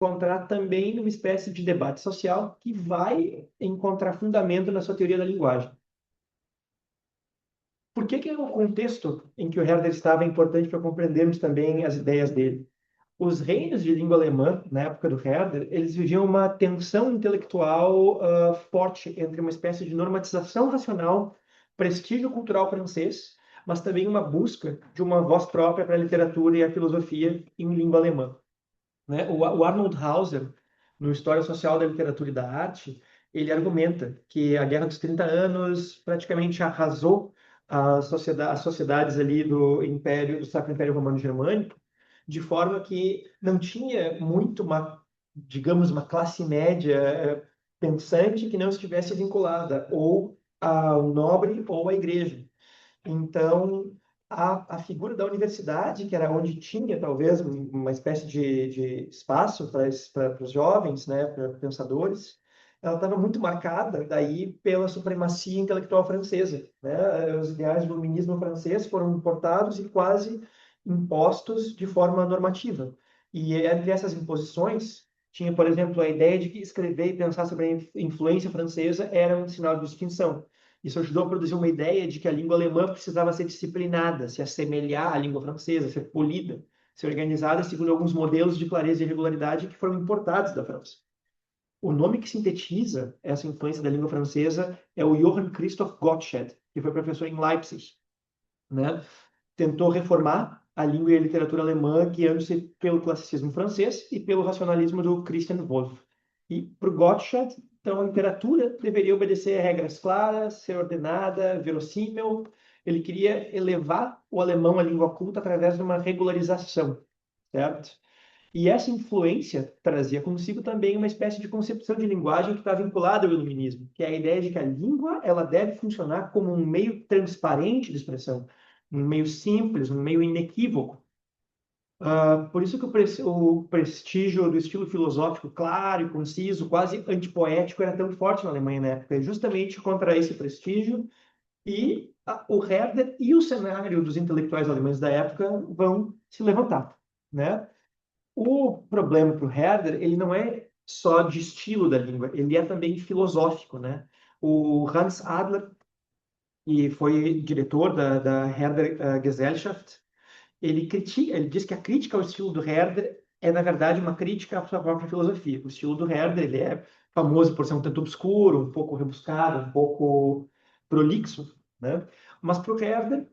encontrar também numa espécie de debate social que vai encontrar fundamento na sua teoria da linguagem. Por que o contexto em que o Herder estava é importante para compreendermos também as ideias dele? Os reinos de língua alemã, na época do Herder, eles viviam uma tensão intelectual forte entre uma espécie de normatização racional, prestígio cultural francês, mas também uma busca de uma voz própria para a literatura e a filosofia em língua alemã, né? O Arnold Hauser, no História Social da Literatura e da Arte, ele argumenta que a Guerra dos 30 Anos praticamente arrasou as sociedades ali do Império, do Sacro Império Romano Germânico, de forma que não tinha muito digamos, uma classe média pensante que não estivesse vinculada ou ao nobre ou à igreja. Então, a figura da universidade, que era onde tinha talvez uma espécie de espaço para os jovens, né, para pensadores, ela estava muito marcada daí pela supremacia intelectual francesa, né? Os ideais do iluminismo francês foram importados e quase impostos de forma normativa. E entre essas imposições tinha, por exemplo, a ideia de que escrever e pensar sobre a influência francesa era um sinal de distinção. Isso ajudou a produzir uma ideia de que a língua alemã precisava ser disciplinada, se assemelhar à língua francesa, ser polida, ser organizada segundo alguns modelos de clareza e regularidade que foram importados da França. O nome que sintetiza essa influência da língua francesa é o Johann Christoph Gottsched, que foi professor em Leipzig, né? Tentou reformar a língua e a literatura alemã, guiando-se pelo classicismo francês e pelo racionalismo do Christian Wolff. E para o Gottsched, então, a literatura deveria obedecer a regras claras, ser ordenada, verossímil. Ele queria elevar o alemão à língua culta através de uma regularização, certo? E essa influência trazia consigo também uma espécie de concepção de linguagem que está vinculada ao iluminismo, que é a ideia de que a língua ela deve funcionar como um meio transparente de expressão, um meio simples, um meio inequívoco. Por isso que o prestígio do estilo filosófico claro e conciso, quase antipoético, era tão forte na Alemanha na época, justamente contra esse prestígio. E o Herder e o cenário dos intelectuais alemães da época vão se levantar, né? O problema para o Herder, ele não é só de estilo da língua, ele é também filosófico, né? O Hans Adler, que foi diretor da Herder Gesellschaft, ele diz que a crítica ao estilo do Herder é, na verdade, uma crítica à sua própria filosofia. O estilo do Herder, ele é famoso por ser um tanto obscuro, um pouco rebuscado, um pouco prolixo, né? Mas para o Herder,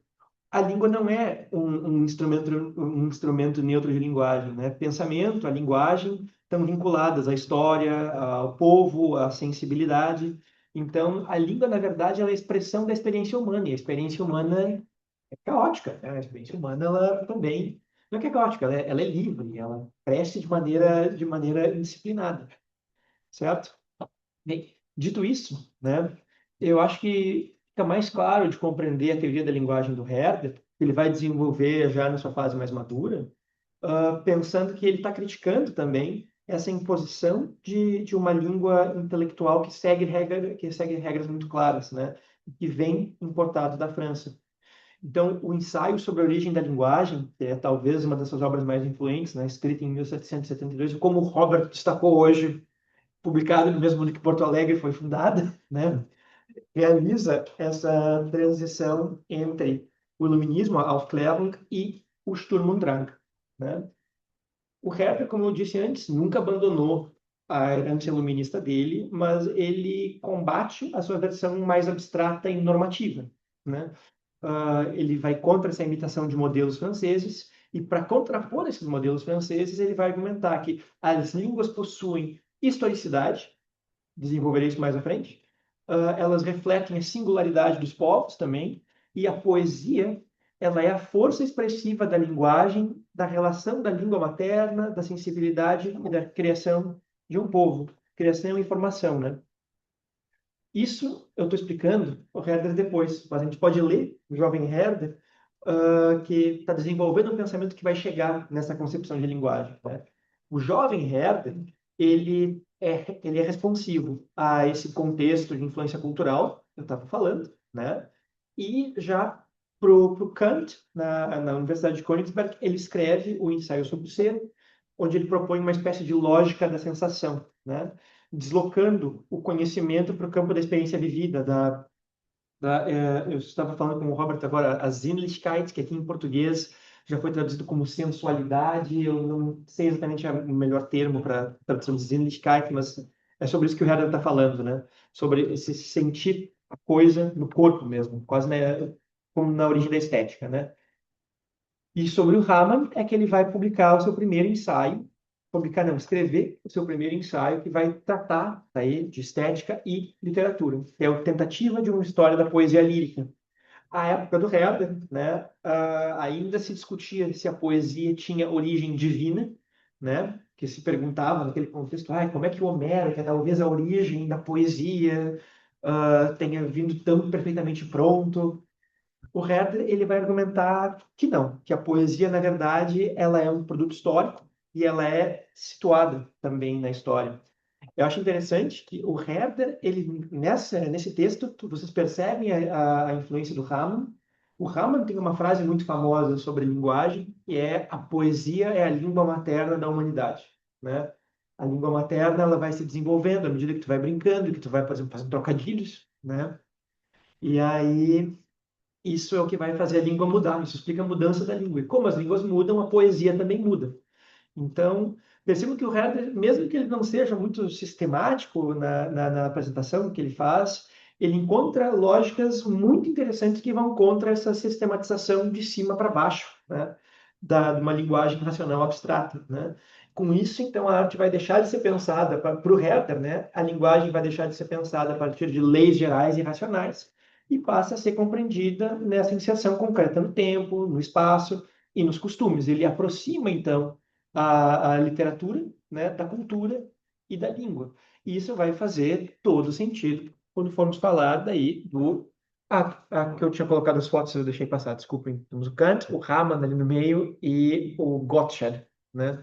a língua não é um instrumento neutro de linguagem, né? Pensamento, a linguagem estão vinculadas à história, ao povo, à sensibilidade. Então, a língua, na verdade, ela é a expressão da experiência humana, e a experiência humana é caótica, né? A experiência humana, ela também não é que é caótica, ela é livre, ela cresce de maneira indisciplinada, certo? Bem, dito isso, né, eu acho que fica mais claro de compreender a teoria da linguagem do Herder, que ele vai desenvolver já na sua fase mais madura, pensando que ele está criticando também essa imposição de uma língua intelectual que segue regras muito claras, né, que vem importado da França. Então, o ensaio sobre a origem da linguagem, que é talvez uma das suas obras mais influentes, né, escrita em 1772, como o Robert destacou hoje, publicado no mesmo ano que Porto Alegre foi fundada, né, realiza essa transição entre o iluminismo, a Aufklärung, e o Sturm und Drang, né? O Herder, como eu disse antes, nunca abandonou a herança iluminista dele, mas ele combate a sua versão mais abstrata e normativa, né? Ele vai contra essa imitação de modelos franceses e, para contrapor esses modelos franceses, ele vai argumentar que as línguas possuem historicidade, desenvolverei isso mais à frente. Elas refletem a singularidade dos povos também, e a poesia, ela é a força expressiva da linguagem, da relação da língua materna, da sensibilidade e da criação de um povo, criação e formação, né? Isso eu estou explicando o Herder depois, mas a gente pode ler o jovem Herder, que está desenvolvendo um pensamento que vai chegar nessa concepção de linguagem, né? O jovem Herder, ele é responsivo a esse contexto de influência cultural que eu estava falando, né? E já pro Kant, na Universidade de Königsberg, ele escreve o Ensaio sobre o Ser, onde ele propõe uma espécie de lógica da sensação, né? Deslocando o conhecimento para o campo da experiência vivida, eu estava falando com o Robert agora, a Sinnlichkeit, que aqui em português já foi traduzido como sensualidade. Eu não sei exatamente o melhor termo para tradução de Sinnlichkeit, mas é sobre isso que o Herder está falando, né? Sobre esse sentir a coisa no corpo mesmo, quase, né, como na origem da estética, né? E sobre o Hamann é que ele vai publicar o seu primeiro ensaio, publicar não, escrever o seu primeiro ensaio que vai tratar aí de estética e literatura. É a tentativa de uma história da poesia lírica. A época do Herder, né, ainda se discutia se a poesia tinha origem divina, né, que se perguntava naquele contexto, como é que o Homero, que é talvez a origem da poesia, tenha vindo tão perfeitamente pronto. O Herder ele vai argumentar que não, que a poesia, na verdade, ela é um produto histórico e ela é situada também na história. Eu acho interessante que o Herder, ele, nesse texto, vocês percebem a influência do Hamann. O Hamann tem uma frase muito famosa sobre linguagem, que é: a poesia é a língua materna da humanidade, né? A língua materna, ela vai se desenvolvendo à medida que tu vai brincando, que tu vai fazendo trocadilhos, né? E aí isso é o que vai fazer a língua mudar. Isso explica a mudança da língua. E como as línguas mudam, a poesia também muda. Então, percebo que o Herder, mesmo que ele não seja muito sistemático na apresentação que ele faz, ele encontra lógicas muito interessantes que vão contra essa sistematização de cima para baixo, né? De uma linguagem racional abstrata, né? Com isso, então, a arte vai deixar de ser pensada, para o Herder, né? A linguagem vai deixar de ser pensada a partir de leis gerais e racionais e passa a ser compreendida nessa iniciação concreta no tempo, no espaço e nos costumes. Ele aproxima, então, a literatura, né, da cultura e da língua. E isso vai fazer todo sentido quando formos falar daí do... que eu tinha colocado as fotos, eu deixei passar, desculpem. Temos o Kant, o Hamann ali no meio e o Gottsched, né?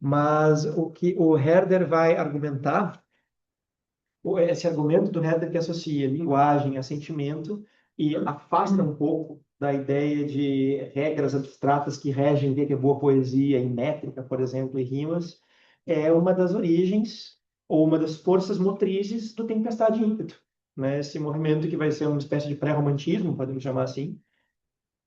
Mas o que o Herder vai argumentar, esse argumento do Herder que associa linguagem a sentimento e afasta um pouco da ideia de regras abstratas que regem o que é boa poesia em métrica, por exemplo, e rimas, é uma das origens ou uma das forças motrizes do Tempestade e Ímpeto, né? Esse movimento que vai ser uma espécie de pré-romantismo, podemos chamar assim,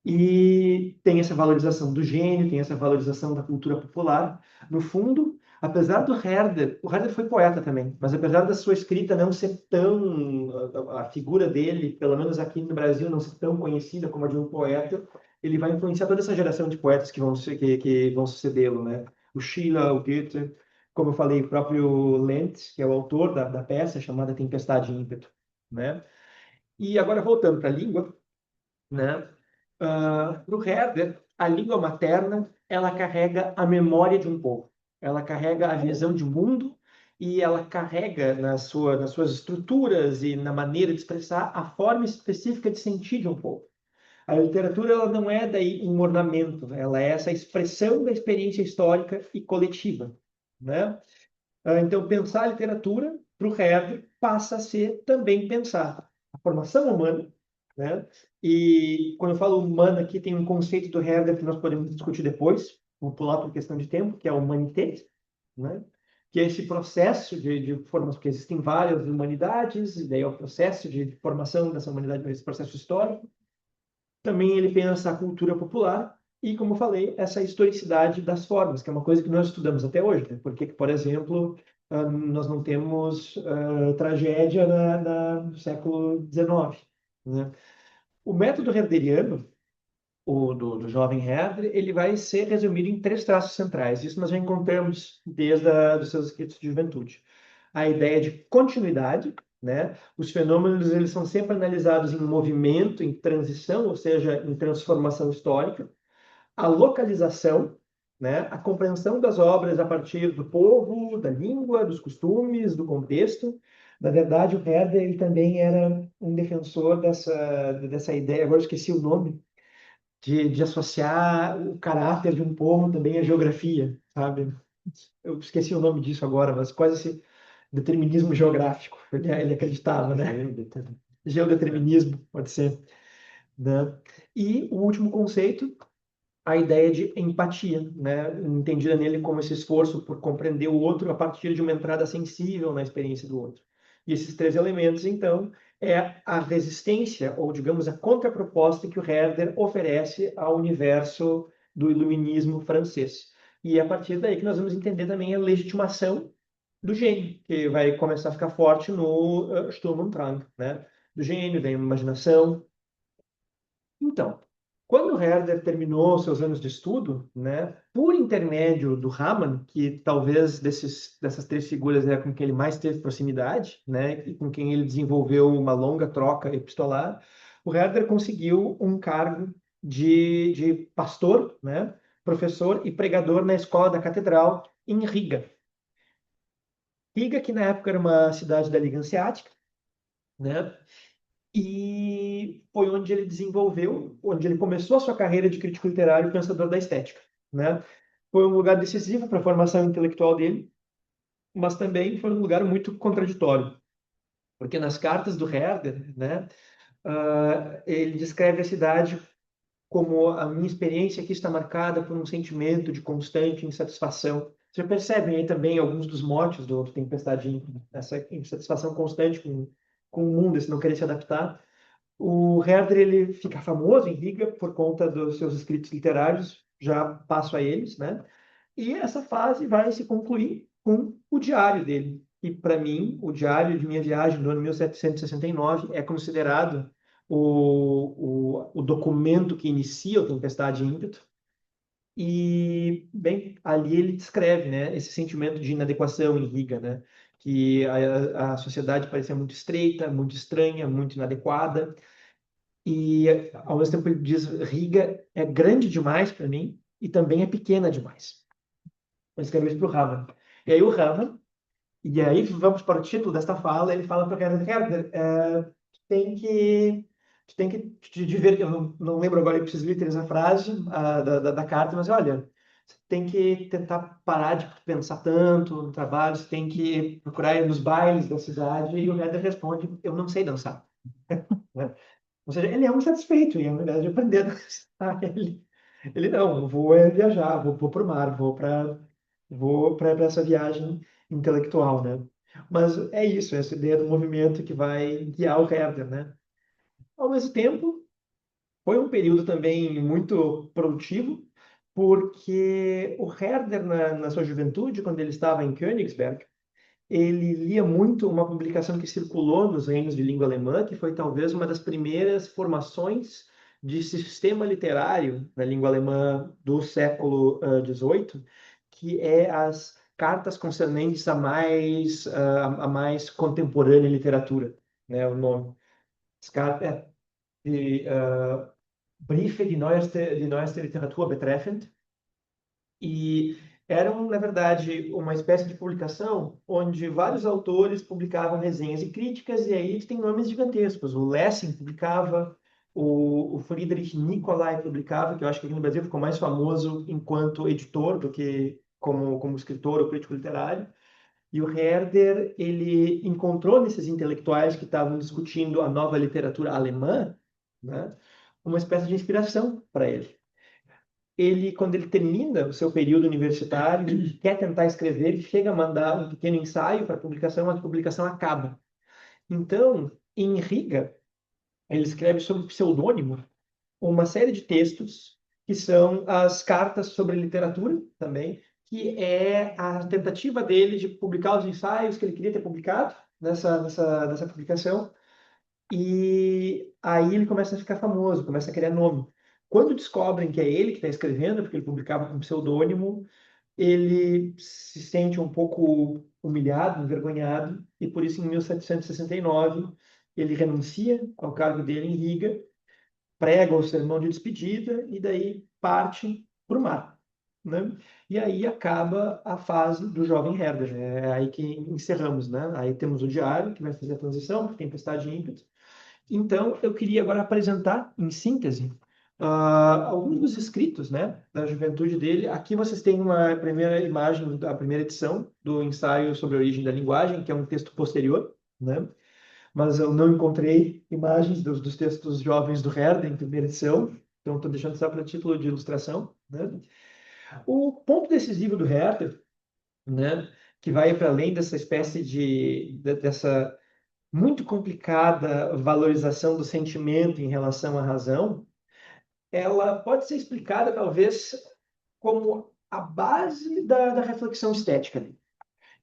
e tem essa valorização do gênio, tem essa valorização da cultura popular. No fundo, apesar do Herder, o Herder foi poeta também, mas apesar da sua escrita não ser tão, a figura dele, pelo menos aqui no Brasil, não ser tão conhecida como a de um poeta, ele vai influenciar toda essa geração de poetas que vão sucedê-lo, né? O Schiller, o Goethe, como eu falei, o próprio Lentz, que é o autor da peça chamada Tempestade e Ímpeto, né? E agora voltando para a língua, né? Para o Herder, a língua materna, ela carrega a memória de um povo, ela carrega a visão de mundo e ela carrega nas suas estruturas e na maneira de expressar a forma específica de sentir de um povo. A literatura ela não é daí um ornamento, ela é essa expressão da experiência histórica e coletiva, né? Então, pensar a literatura para o Herder passa a ser também pensar a formação humana, né? E quando eu falo humana aqui, tem um conceito do Herder que nós podemos discutir depois, vou pular por questão de tempo, que é a humanité, né? Que é esse processo de formação, porque existem várias humanidades, e daí é o processo de formação dessa humanidade, esse processo histórico. Também ele pensa a cultura popular e, como eu falei, essa historicidade das formas, que é uma coisa que nós estudamos até hoje, né? Porque, por exemplo, nós não temos tragédia no século XIX, né? O método herderiano, do jovem Herder, ele vai ser resumido em três traços centrais. Isso nós já encontramos desde os seus escritos de juventude. A ideia de continuidade, né? Os fenômenos eles são sempre analisados em movimento, em transição, ou seja, em transformação histórica. A localização, né? A compreensão das obras a partir do povo, da língua, dos costumes, do contexto. Na verdade, o Herder ele também era um defensor dessa ideia, agora eu esqueci o nome, de associar o caráter de um povo também à geografia, sabe? Eu esqueci o nome disso agora, mas quase esse determinismo geográfico, ele acreditava, né? Geodeterminismo, pode ser, né? E o último conceito a ideia de empatia, né? Entendida nele como esse esforço por compreender o outro a partir de uma entrada sensível na experiência do outro. E esses três elementos, então, é a resistência, ou digamos, a contraproposta que o Herder oferece ao universo do iluminismo francês. E é a partir daí que nós vamos entender também a legitimação do gênio, que vai começar a ficar forte no Sturm und Drang, né? Do gênio, da imaginação. Então, quando Herder terminou seus anos de estudo, né, por intermédio do Raman, que talvez dessas três figuras é com quem ele mais teve proximidade, né, e com quem ele desenvolveu uma longa troca epistolar, o Herder conseguiu um cargo de pastor, né, professor e pregador na escola da catedral em Riga. Riga, que na época era uma cidade da Liga Hanseática, né? E foi onde ele desenvolveu, onde ele começou a sua carreira de crítico literário e pensador da estética, né? Foi um lugar decisivo para a formação intelectual dele, mas também foi um lugar muito contraditório, porque nas cartas do Herder, né, ele descreve a cidade como a minha experiência aqui está marcada por um sentimento de constante insatisfação. Você percebe aí também alguns dos motes do Tempestade Íntima, essa insatisfação constante com o mundo, esse não querer se adaptar. O Herder ele fica famoso em Riga por conta dos seus escritos literários, já passo a eles, né? E essa fase vai se concluir com o diário dele. E para mim, o diário de minha viagem do ano 1769 é considerado o documento que inicia o Tempestade em Ímpeto. E, bem, ali ele descreve, né, esse sentimento de inadequação em Riga, né? Que a sociedade parecia muito estreita, muito estranha, muito inadequada e, ao mesmo tempo, ele diz: Riga é grande demais para mim e também é pequena demais. Eu escrevi isso para o Ravan. E aí, o Ravan, e aí vamos para o título desta fala, ele fala para o Herder: Herder, tem que. Tu tem que te divertir. Eu não lembro agora, eu preciso literar a frase da carta, mas olha, você tem que tentar parar de pensar tanto no trabalho, você tem que procurar ir nos bailes da cidade. E o Herder responde: eu não sei dançar. Né? Ou seja, ele é um satisfeito e ao invés de aprender a dançar, ele não, eu vou viajar, vou para o mar, vou para essa viagem intelectual, né? Mas é isso, essa ideia do movimento que vai guiar o Herder, né? Ao mesmo tempo, foi um período também muito produtivo, porque o Herder, na sua juventude, quando ele estava em Königsberg, ele lia muito uma publicação que circulou nos reinos de língua alemã, que foi talvez uma das primeiras formações de sistema literário na língua alemã do século XVIII, que é as cartas concernentes a mais contemporânea literatura, né, o nome. As cartas, de Briefe die neueste Literatur betreffend, e eram, na verdade, uma espécie de publicação onde vários autores publicavam resenhas e críticas, e aí tem nomes gigantescos. O Lessing publicava, o Friedrich Nicolai publicava, que eu acho que aqui no Brasil ficou mais famoso enquanto editor do que como escritor ou crítico literário. E o Herder, ele encontrou nesses intelectuais que estavam discutindo a nova literatura alemã, né, uma espécie de inspiração para ele. Quando ele termina o seu período universitário, ele quer tentar escrever, ele chega a mandar um pequeno ensaio para publicação, mas a publicação acaba. Então, em Riga, ele escreve sob pseudônimo uma série de textos que são as cartas sobre literatura também, que é a tentativa dele de publicar os ensaios que ele queria ter publicado nessa publicação, e aí ele começa a ficar famoso, começa a criar nome. Quando descobrem que é ele que está escrevendo, porque ele publicava com pseudônimo, ele se sente um pouco humilhado, envergonhado, e por isso, em 1769, ele renuncia ao cargo dele em Riga, prega o sermão de despedida e daí parte para o mar, né? E aí acaba a fase do jovem Herder, né? É aí que encerramos, né? Aí temos o diário, que vai fazer a transição, para Tempestade e Ímpeto. Então, eu queria agora apresentar, em síntese, alguns dos escritos, né, da juventude dele. Aqui vocês têm uma primeira imagem da primeira edição do ensaio sobre a origem da linguagem, que é um texto posterior, né? Mas eu não encontrei imagens dos textos jovens do Herder em primeira edição. Então, estou deixando só para título de ilustração, né? O ponto decisivo do Herder, né, que vai para além dessa espécie dessa muito complicada valorização do sentimento em relação à razão, ela pode ser explicada talvez como a base da reflexão estética.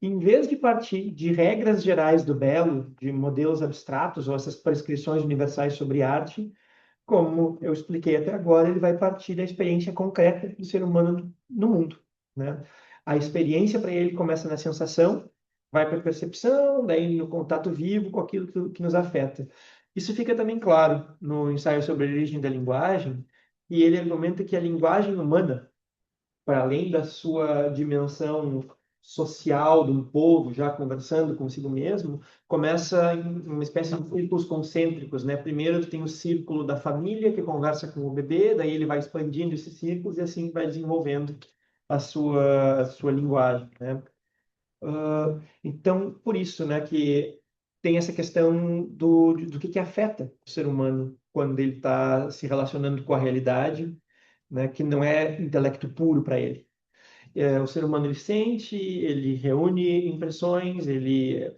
Em vez de partir de regras gerais do belo, de modelos abstratos ou essas prescrições universais sobre arte, como eu expliquei até agora, ele vai partir da experiência concreta do ser humano no mundo, né? A experiência para ele começa na sensação, vai para a percepção, daí no contato vivo com aquilo que nos afeta. Isso fica também claro no ensaio sobre a origem da linguagem, e ele argumenta que a linguagem humana, para além da sua dimensão social de um povo já conversando consigo mesmo, começa em uma espécie de círculos concêntricos, né? Primeiro tu tem o círculo da família que conversa com o bebê, daí ele vai expandindo esses círculos e assim vai desenvolvendo a sua linguagem, né? Então, por isso, né, que tem essa questão do que afeta o ser humano quando ele está se relacionando com a realidade, né, que não é intelecto puro para ele. O ser humano ele sente, ele reúne impressões, ele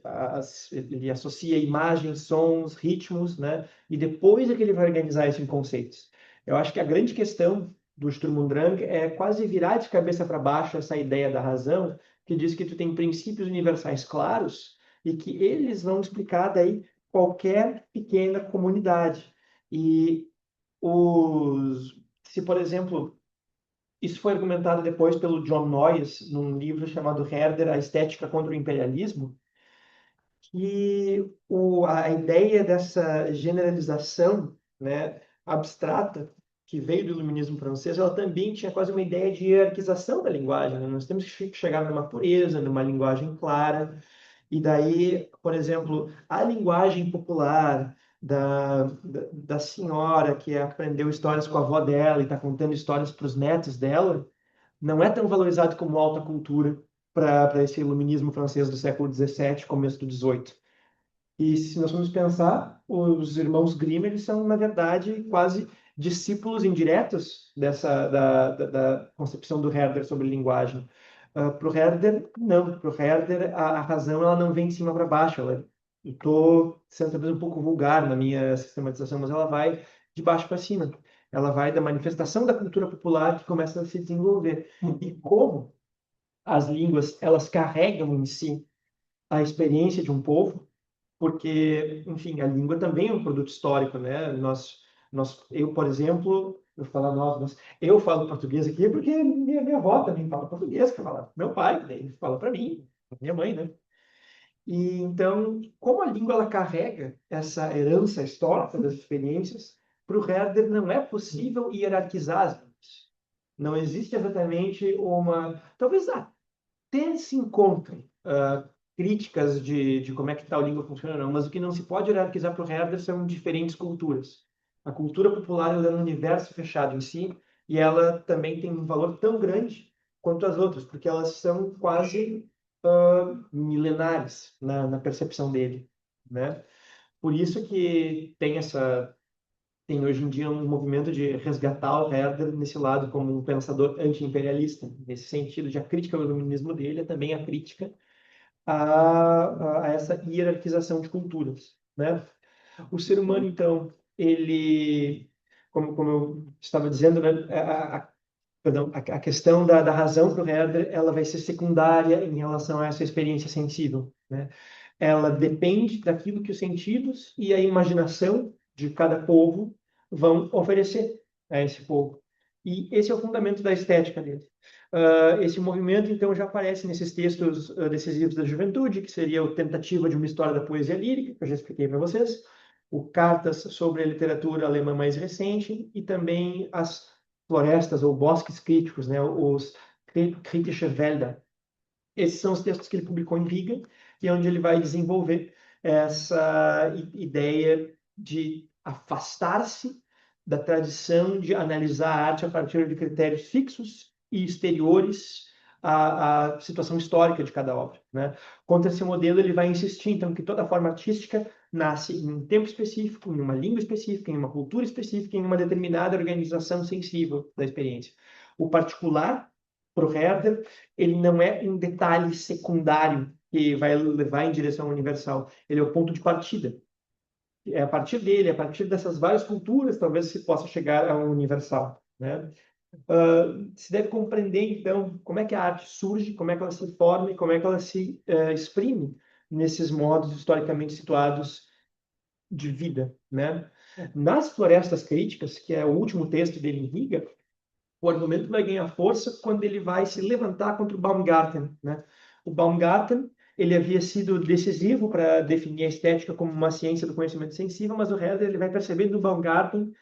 associa imagens, sons, ritmos, né? E depois é que ele vai organizar isso em conceitos. Eu acho que a grande questão do Sturm und Drang é quase virar de cabeça para baixo essa ideia da razão, que diz que tu tem princípios universais claros e que eles vão explicar daí qualquer pequena comunidade. E se, por exemplo, isso foi argumentado depois pelo John Noyes, num livro chamado Herder, A Estética contra o Imperialismo, que a ideia dessa generalização, né, abstrata que veio do iluminismo francês, ela também tinha quase uma ideia de hierarquização da linguagem, né? Nós temos que chegar numa pureza, numa linguagem clara, e daí, por exemplo, a linguagem popular da senhora que aprendeu histórias com a avó dela e está contando histórias para os netos dela, não é tão valorizado como alta cultura para esse iluminismo francês do século XVII, começo do XVIII. E se nós formos pensar, os irmãos Grimm, eles são, na verdade, quase discípulos indiretos da concepção do Herder sobre linguagem. Para o Herder, não. Para o Herder, a razão ela não vem de cima para baixo. Estou sendo talvez um pouco vulgar na minha sistematização, mas ela vai de baixo para cima. Ela vai da manifestação da cultura popular que começa a se desenvolver. E como as línguas elas carregam em si a experiência de um povo, porque, enfim, a língua também é um produto histórico, né? Eu, por exemplo, eu falo português aqui porque minha avó também fala português, que fala meu pai, ele fala para mim, minha mãe, né? E então, como a língua ela carrega essa herança histórica das experiências, para o Herder não é possível hierarquizar as línguas. Não existe exatamente talvez até se encontrem críticas de como é que tal língua funciona, não, mas o que não se pode hierarquizar para o Herder são diferentes culturas. A cultura popular ela é um universo fechado em si e ela também tem um valor tão grande quanto as outras, porque elas são quase milenares na percepção dele, né? Por isso que tem hoje em dia um movimento de resgatar o Herder nesse lado como um pensador anti-imperialista, nesse sentido de a crítica ao iluminismo dele é também a crítica a essa hierarquização de culturas, né? O ser humano, então, ele, como eu estava dizendo, né, perdão, a questão da razão para o Herder, ela vai ser secundária em relação a essa experiência sensível, né? Ela depende daquilo que os sentidos e a imaginação de cada povo vão oferecer a esse povo. E esse é o fundamento da estética dele. Esse movimento, então, já aparece nesses textos decisivos da juventude, que seria a tentativa de uma história da poesia lírica, que eu já expliquei para vocês, o Cartas sobre a literatura alemã mais recente e também as florestas ou bosques críticos, né, os Kritische Wälder. Esses são os textos que ele publicou em Riga e onde ele vai desenvolver essa ideia de afastar-se da tradição de analisar a arte a partir de critérios fixos e exteriores a situação histórica de cada obra, né? Contra esse modelo, ele vai insistir, então, que toda forma artística nasce em um tempo específico, em uma língua específica, em uma cultura específica, em uma determinada organização sensível da experiência. O particular, para o Herder, ele não é um detalhe secundário que vai levar em direção ao universal. Ele é o ponto de partida. É a partir dele, a partir dessas várias culturas, talvez se possa chegar ao universal, né? Se deve compreender, então, como é que a arte surge, como é que ela se forma e como é que ela se exprime nesses modos historicamente situados de vida, né? Nas Florestas Críticas, que é o último texto dele em Riga, o argumento vai ganhar força quando ele vai se levantar contra o Baumgarten, né? O Baumgarten, ele havia sido decisivo para definir a estética como uma ciência do conhecimento sensível, mas o Herder ele vai perceber do Baumgarten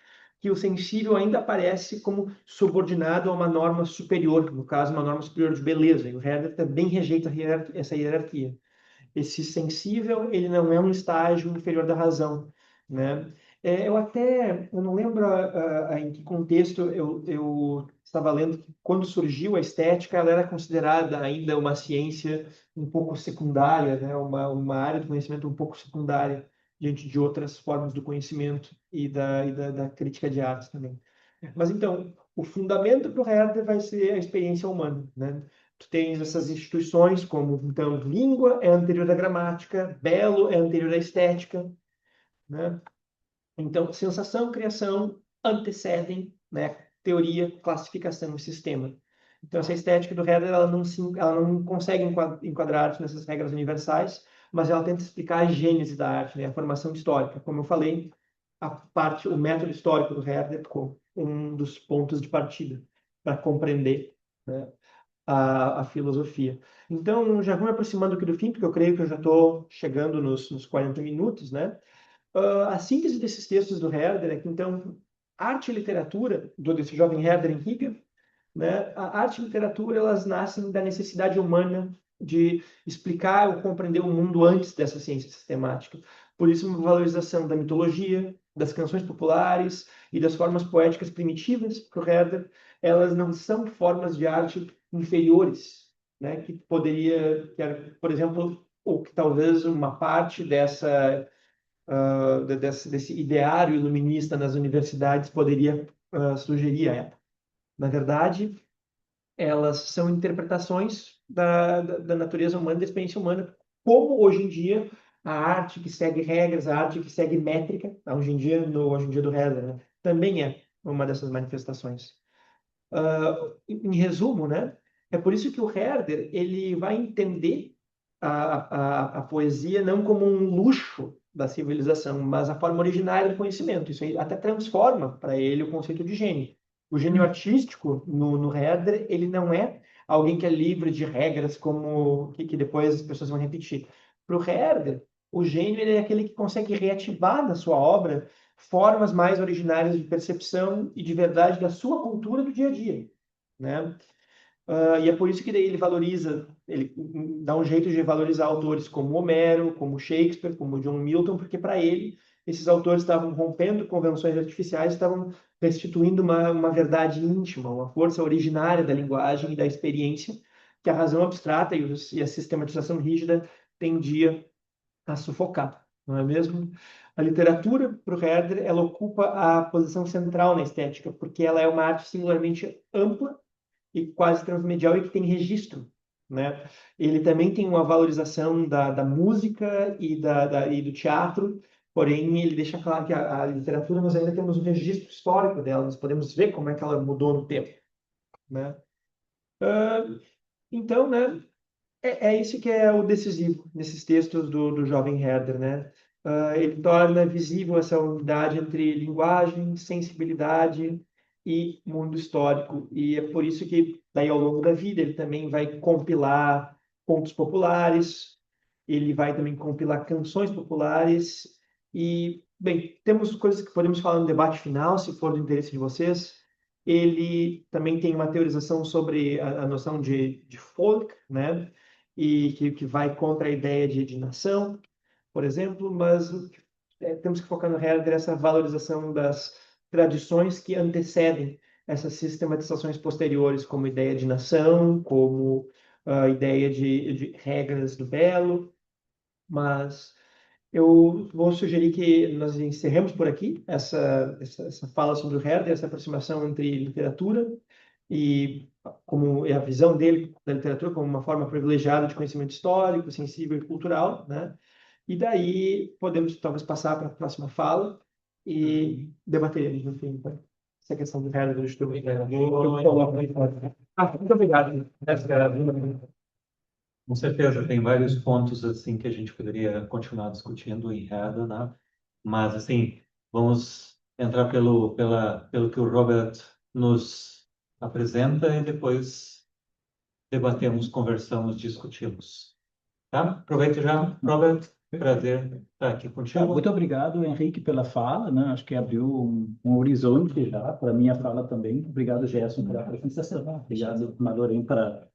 que o sensível ainda aparece como subordinado a uma norma superior, no caso, uma norma superior de beleza, e o Herder também rejeita essa hierarquia. Esse sensível, ele não é um estágio inferior da razão, né? Eu não lembro em que contexto eu estava lendo que quando surgiu a estética, ela era considerada ainda uma ciência um pouco secundária, né? Uma área do conhecimento um pouco secundária diante de outras formas do conhecimento da crítica de arte também. Mas então, o fundamento para o Herder vai ser a experiência humana, né? Tu tens essas instituições como, então, língua é anterior à gramática, belo é anterior à estética, né? Então, sensação, criação antecedem, né, teoria, classificação e sistema. Então, essa estética do Herder, ela não consegue enquadrar a arte nessas regras universais, mas ela tenta explicar a gênese da arte, né, a formação histórica. Como eu falei, o método histórico do Herder como um dos pontos de partida para compreender, né, a filosofia. Então, já vou me aproximando aqui do fim, porque eu creio que eu já estou chegando nos 40 minutos, né? A síntese desses textos do Herder é que, então, arte e literatura, desse jovem Herder em Riga, né? A arte e literatura, elas nascem da necessidade humana de explicar ou compreender o mundo antes dessa ciência sistemática. Por isso, uma valorização da mitologia, das canções populares e das formas poéticas primitivas para o Herder, elas não são formas de arte inferiores, né? Por exemplo, ou que talvez uma parte desse ideário iluminista nas universidades poderia sugerir a ela. Na verdade, elas são interpretações da natureza humana, da experiência humana, como hoje em dia a arte que segue regras, a arte que segue métrica, hoje em dia do Herder, né, também é uma dessas manifestações. Em resumo, né, é por isso que o Herder ele vai entender a poesia não como um luxo da civilização, mas a forma originária do conhecimento. Isso aí até transforma para ele o conceito de gênio. O gênio artístico, no Herder, ele não é alguém que é livre de regras como que depois as pessoas vão repetir. Para o Herder, o gênio ele é aquele que consegue reativar na sua obra formas mais originárias de percepção e de verdade da sua cultura do dia a dia, né? E é por isso que daí ele dá um jeito de valorizar autores como Homero, como Shakespeare, como John Milton, porque para ele esses autores estavam rompendo convenções artificiais, estavam restituindo uma verdade íntima, uma força originária da linguagem e da experiência que a razão abstrata e a sistematização rígida tendia a sufocar, não é mesmo? A literatura, para o Herder, ela ocupa a posição central na estética, porque ela é uma arte singularmente ampla e quase transmedial e que tem registro, né? Ele também tem uma valorização da música e do teatro, porém ele deixa claro que a literatura nós ainda temos um registro histórico dela, nós podemos ver como é que ela mudou no tempo, né? Ah, então, né? É isso que é o decisivo nesses textos do jovem Herder, né? Ele torna visível essa unidade entre linguagem, sensibilidade e mundo histórico. E é por isso que, daí, ao longo da vida, ele também vai compilar contos populares, ele vai também compilar canções populares. E, bem, temos coisas que podemos falar no debate final, se for do interesse de vocês. Ele também tem uma teorização sobre a noção de folk, né? E que vai contra a ideia de nação, por exemplo, mas temos que focar no Herder essa valorização das tradições que antecedem essas sistematizações posteriores, como ideia de nação, como a ideia de regras do belo, mas eu vou sugerir que nós encerremos por aqui essa fala sobre o Herder, essa aproximação entre literatura e como é a visão dele da literatura como uma forma privilegiada de conhecimento histórico, sensível e cultural, né? E daí podemos talvez passar para a próxima fala e debateremos no fim, tá? Essa questão do Herder do estudo. Eu coloco aí fora. Muito obrigado. Com certeza, tem vários pontos assim que a gente poderia continuar discutindo em reda, né? Mas assim, vamos entrar pelo que o Robert nos apresenta e depois debatemos, conversamos, discutimos. Tá? Aproveito já, Robert, prazer estar aqui Tá, contigo. muito obrigado, Henrique, pela fala, né? Acho que abriu um horizonte já para a minha fala também. Obrigado, Gerson, pela apresentação. Obrigado, Madorem, para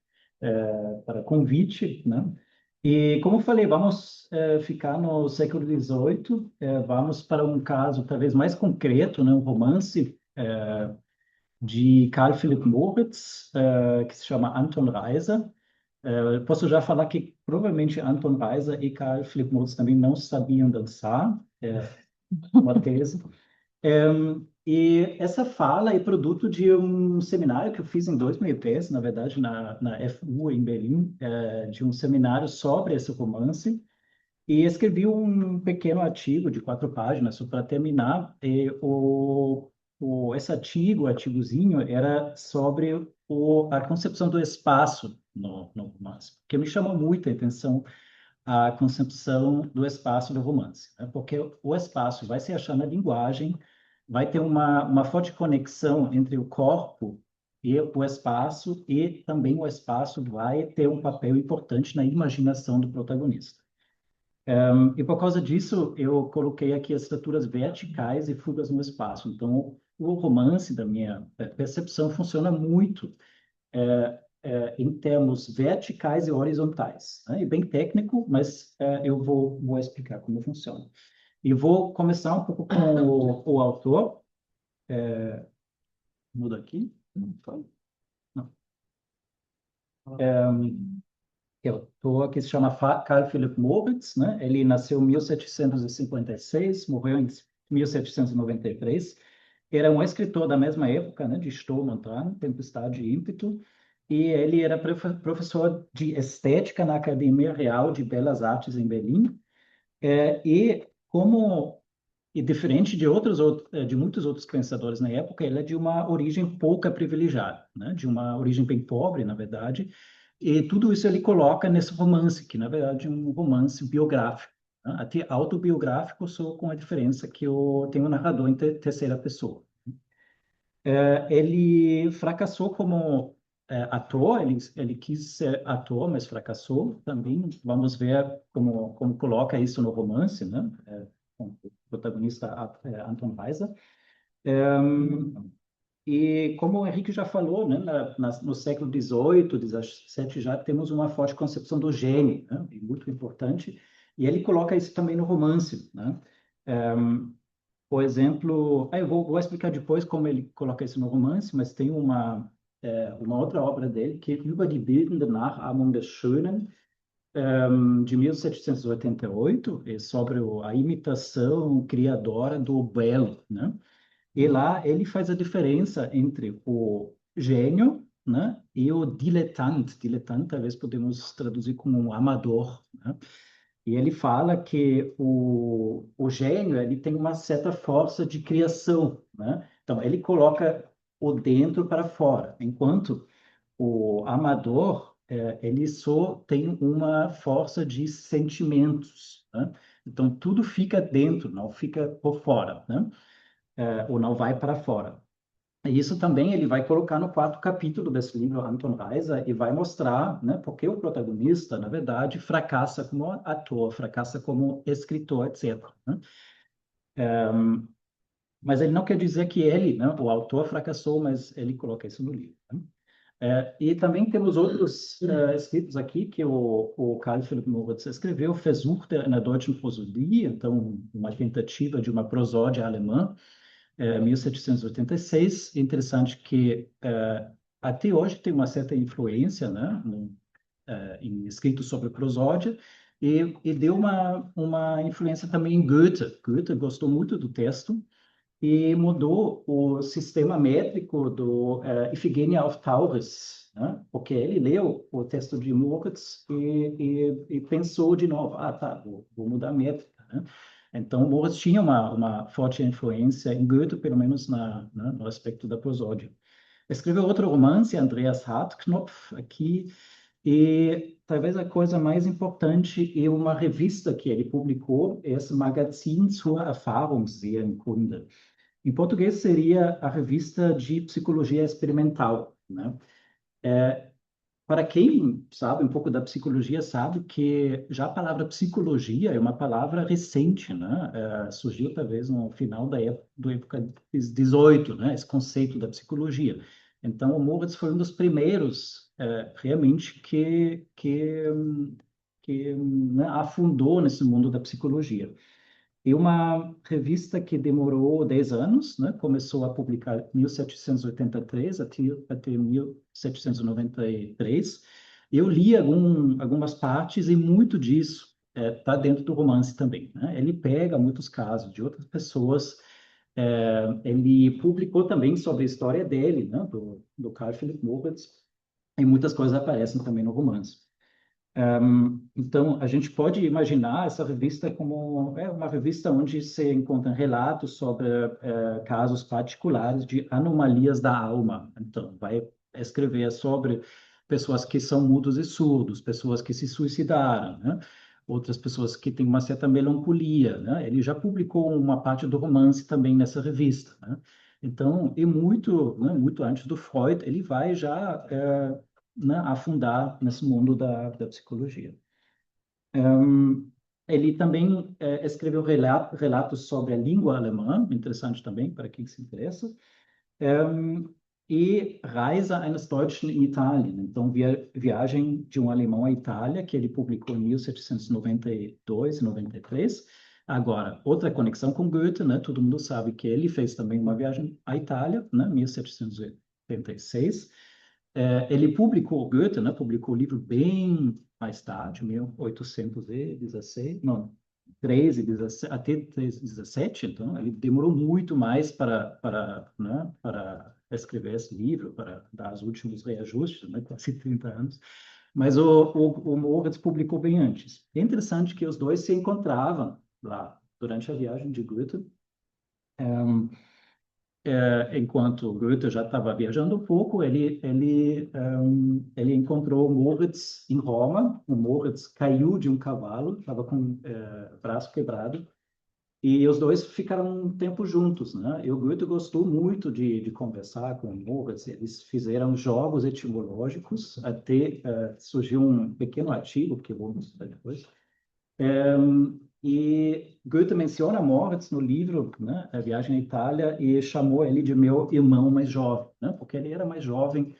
convite, né? E, como eu falei, vamos ficar no século XVIII, vamos para um caso talvez mais concreto, né? Um romance de Carl Philipp Moritz, que se chama Anton Reiser. Eu posso já falar que provavelmente Anton Reiser e Carl Philipp Moritz também não sabiam dançar, uma tese. E essa fala é produto de um seminário que eu fiz em 2013, na verdade, na FU em Berlim, de um seminário sobre esse romance. E escrevi um pequeno artigo de 4 páginas só para terminar. Esse artigozinho, era sobre a concepção do espaço no romance, que me chamou muito a atenção a concepção do espaço do romance, né? Porque o espaço vai se achar na linguagem, vai ter uma forte conexão entre o corpo e o espaço, e também o espaço vai ter um papel importante na imaginação do protagonista. E por causa disso, eu coloquei aqui as estruturas verticais e fugas no espaço. Então, o romance, da minha percepção, funciona muito em termos verticais e horizontais, né? E bem técnico, mas eu vou explicar como funciona. E vou começar um pouco com o autor. Muda aqui? Não foi? Não. É o autor que se chama Carl Philipp Moritz, né? Ele nasceu em 1756, morreu em 1793. Era um escritor da mesma época, né? De Sturm und Drang, Tempestade e Ímpeto. E ele era professor de estética na Academia Real de Belas Artes em Berlim. E como e diferente de muitos outros pensadores na época, ele é de uma origem pouca privilegiada, né? De uma origem bem pobre, na verdade. E tudo isso ele coloca nesse romance, que na verdade é um romance biográfico, né? Até autobiográfico, só com a diferença que tem um narrador em terceira pessoa. Ele fracassou como ator, ele quis ser ator, mas fracassou também. Vamos ver como coloca isso no romance, né? Com o protagonista Anton Weiser. E como o Henrique já falou, né, no século XVIII, XVII, já temos uma forte concepção do gênio, né? Muito importante. E ele coloca isso também no romance, né? Por exemplo, eu vou explicar depois como ele coloca isso no romance, mas tem uma outra obra dele, que é Über die bildende Nachahmung des Schönen, de 1788, é sobre a imitação criadora do belo, né? E lá ele faz a diferença entre o gênio, né, e o dilettante. Dilettante talvez podemos traduzir como um amador, né? E ele fala que o gênio, ele tem uma certa força de criação, né? Então, ele coloca o dentro para fora, enquanto o amador, ele só tem uma força de sentimentos, né? Então, tudo fica dentro, não fica por fora, né? Ou não vai para fora. E isso também ele vai colocar no 4º capítulo desse livro, Anton Reiser, e vai mostrar, né, porque o protagonista, na verdade, fracassa como ator, fracassa como escritor, etc., né? Mas ele não quer dizer que ele, né, o autor, fracassou, mas ele coloca isso no livro, né? E também temos outros escritos aqui que o Carl Philipp Moritz escreveu, Versuch der einer deutschen Prosodie, então uma tentativa de uma prosódia alemã, 1786. Interessante que até hoje tem uma certa influência, né, em escritos sobre prosódia, e deu uma influência também em Goethe. Goethe gostou muito do texto e mudou o sistema métrico do Ifigênia auf Tauris, né? Porque ele leu o texto de Moritz e pensou de novo, tá, vou mudar a métrica, né? Então, Moritz tinha uma forte influência em Goethe, pelo menos no aspecto da prosódia. Escreveu outro romance, Andreas Hartknopf, aqui, e talvez a coisa mais importante é uma revista que ele publicou, esse Magazin zur Erfahrungsseelenkunde. Em português seria a revista de psicologia experimental, né? Para quem sabe um pouco da psicologia, sabe que já a palavra psicologia é uma palavra recente, né? Surgiu talvez no final do época XVIII, né? Esse conceito da psicologia. Então, o Moritz foi um dos primeiros, realmente, né, afundou nesse mundo da psicologia. E uma revista que demorou 10 anos, né? Começou a publicar em 1783 até 1793. Eu li algumas partes e muito disso está dentro do romance também, né? Ele pega muitos casos de outras pessoas. Ele publicou também sobre a história dele, né? Do Carl Philipp Moritz, e muitas coisas aparecem também no romance. Então, a gente pode imaginar essa revista como uma revista onde se encontram relatos sobre casos particulares de anomalias da alma. Então, vai escrever sobre pessoas que são mudos e surdos, pessoas que se suicidaram, né? Outras pessoas que têm uma certa melancolia, né? Ele já publicou uma parte do romance também nessa revista, né? Então, e muito, né, muito antes do Freud, ele vai já né, afundar nesse mundo da psicologia. Ele também escreveu relatos sobre a língua alemã, interessante também para quem se interessa, e Reise eines Deutschen in Italien, então viagem de um alemão à Itália, que ele publicou em 1792 e 93. Agora, outra conexão com Goethe, né? Todo mundo sabe que ele fez também uma viagem à Itália, né? 1786. Ele publicou, Goethe, né, publicou o livro bem mais tarde, 1816, não, 13, 17, até 17, então ele demorou muito mais né, para escrever esse livro, para dar os últimos reajustes, né, quase 30 anos, mas o Moritz publicou bem antes. É interessante que os dois se encontravam lá durante a viagem de Goethe, enquanto Goethe já estava viajando um pouco, ele encontrou Moritz em Roma. O Moritz caiu de um cavalo, estava com o braço quebrado, e os dois ficaram um tempo juntos, né? E o Goethe gostou muito de conversar com o Moritz. Eles fizeram jogos etimológicos, até surgiu um pequeno artigo, que eu vou mostrar depois. E Goethe menciona Moritz no livro, né, A Viagem à Itália, e chamou ele de meu irmão mais jovem, né, porque ele era mais jovem,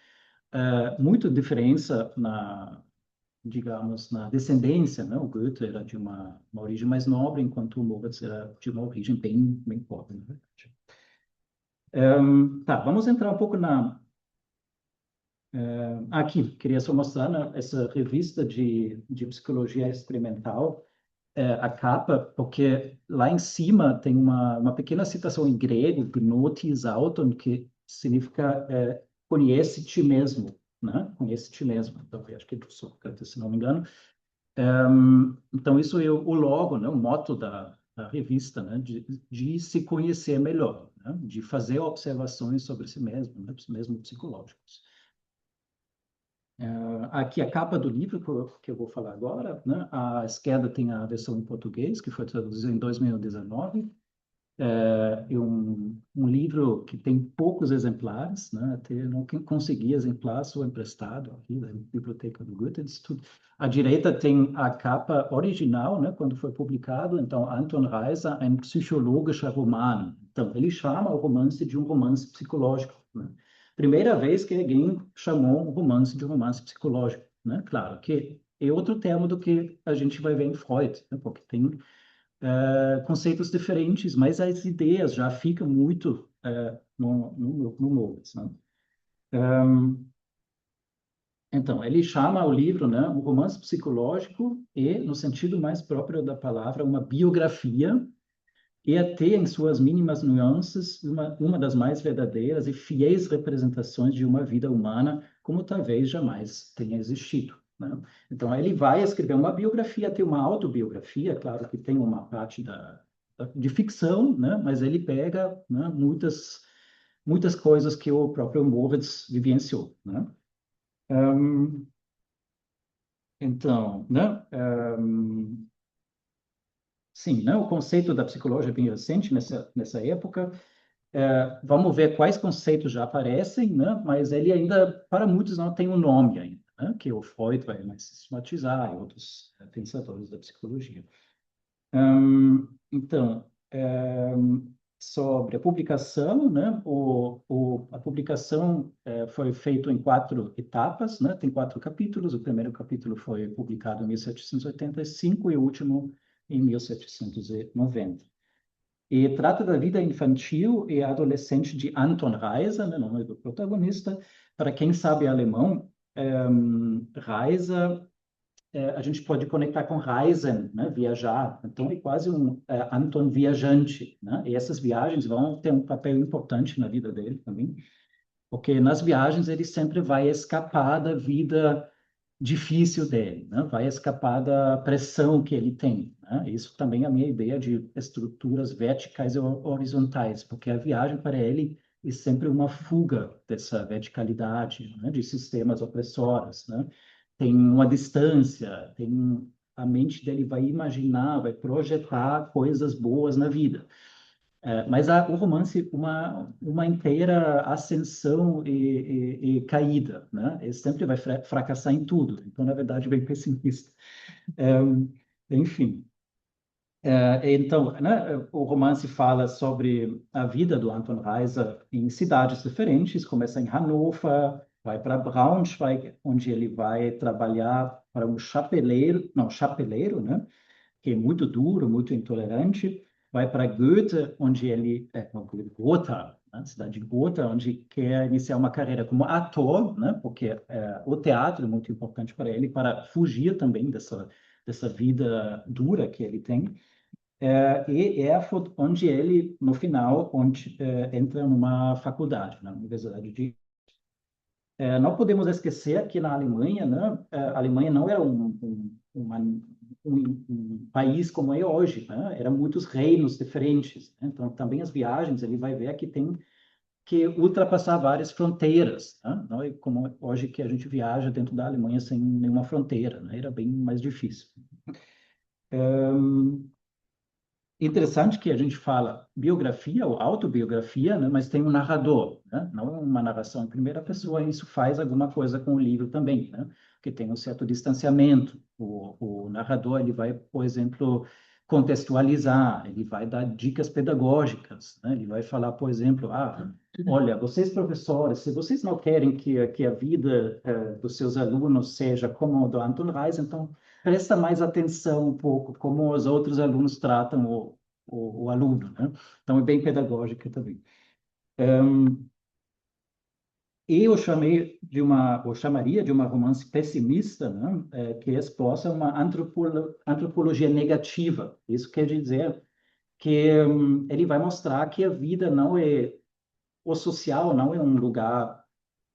muito diferença digamos, na descendência, né? O Goethe era de uma origem mais nobre, enquanto o Moritz era de uma origem bem pobre, na verdade. Tá, vamos entrar um pouco aqui, queria só mostrar, né, essa revista de psicologia experimental, a capa, porque lá em cima tem uma pequena citação em grego, gnotis auton, que significa conhece ti mesmo, né? Conhece ti mesmo. Então, eu acho que é do Sócrates, se não me engano. Então, isso é o logo, né? O moto da revista, né? De se conhecer melhor, né? De fazer observações sobre si mesmo, né? Mesmo psicológicos. Aqui a capa do livro que eu vou falar agora, né? À esquerda tem a versão em português, que foi traduzida em 2019. É um livro que tem poucos exemplares, né? Até não consegui exemplar, sou emprestado aqui da biblioteca do Goethe-Institut. À direita tem a capa original, né? Quando foi publicado, então Anton Reiser, ein psychologischer Roman. Então ele chama o romance de um romance psicológico, né? Primeira vez que alguém chamou um romance de um romance psicológico, né? Claro que é outro termo do que a gente vai ver em Freud, né? Porque tem conceitos diferentes, mas as ideias já ficam muito no Moritz, né? Então, ele chama o livro, né, um romance psicológico e, no sentido mais próprio da palavra, uma biografia, e até em suas mínimas nuances, uma das mais verdadeiras e fiéis representações de uma vida humana, como talvez jamais tenha existido, né? Então, ele vai escrever uma biografia, tem uma autobiografia, claro que tem uma parte de ficção, né? Mas ele pega, né, muitas coisas que o próprio Moritz vivenciou, né? Então, né? Sim, né? O conceito da psicologia é bem recente nessa época. Vamos ver quais conceitos já aparecem, né? Mas ele ainda, para muitos, não tem um nome ainda, né? Que o Freud vai mais sistematizar e outros pensadores da psicologia. Então, sobre a publicação, né? A publicação foi feita em 4 etapas, né? Tem 4 capítulos. O primeiro capítulo foi publicado em 1785 e o último em 1790. E trata da vida infantil e adolescente de Anton Reiser, né, nome do protagonista. Para quem sabe alemão, Reiser, a gente pode conectar com Reisen, né, viajar. Então, é quase um Anton viajante, né? E essas viagens vão ter um papel importante na vida dele também, porque nas viagens ele sempre vai escapar da vida difícil dele, né? Vai escapar da pressão que ele tem, né? Isso também é a minha ideia de estruturas verticais e horizontais, porque a viagem para ele é sempre uma fuga dessa verticalidade, né? De sistemas opressores, né? Tem uma distância, a mente dele vai imaginar, vai projetar coisas boas na vida. Mas o romance, uma inteira ascensão e caída, né? Ele sempre vai fracassar em tudo. Então, na verdade, bem pessimista. É, enfim. Então, né, o romance fala sobre a vida do Anton Reiser em cidades diferentes. Começa em Hannover, vai para Braunschweig, onde ele vai trabalhar para um chapeleiro, né? Que é muito duro, muito intolerante. Vai para Goethe, onde ele Gotha, né, cidade de Gotha, onde quer iniciar uma carreira como ator, né, porque o teatro é muito importante para ele, para fugir também dessa vida dura que ele tem. E Erfurt, onde ele, no final, entra numa faculdade, na Universidade de não podemos esquecer que na Alemanha, né, a Alemanha não era um país como é hoje, né? Eram muitos reinos diferentes, né? Então, também as viagens, ele vai ver que tem que ultrapassar várias fronteiras, né? Não é como hoje que a gente viaja dentro da Alemanha sem nenhuma fronteira, né? Era bem mais difícil. Interessante que a gente fala biografia ou autobiografia, né? Mas tem um narrador, né? Não uma narração em primeira pessoa, e isso faz alguma coisa com o livro também, né? Que tem um certo distanciamento. O narrador, ele vai, por exemplo, contextualizar, ele vai dar dicas pedagógicas, né? Ele vai falar, por exemplo, olha, vocês professores, se vocês não querem que a vida dos seus alunos seja como a do Anton Reis, então presta mais atenção um pouco como os outros alunos tratam o aluno, né? Então, é bem pedagógica também. E eu chamaria de uma romance pessimista, né? Que exposta uma antropologia negativa. Isso quer dizer que ele vai mostrar que a vida não é, o social não é um lugar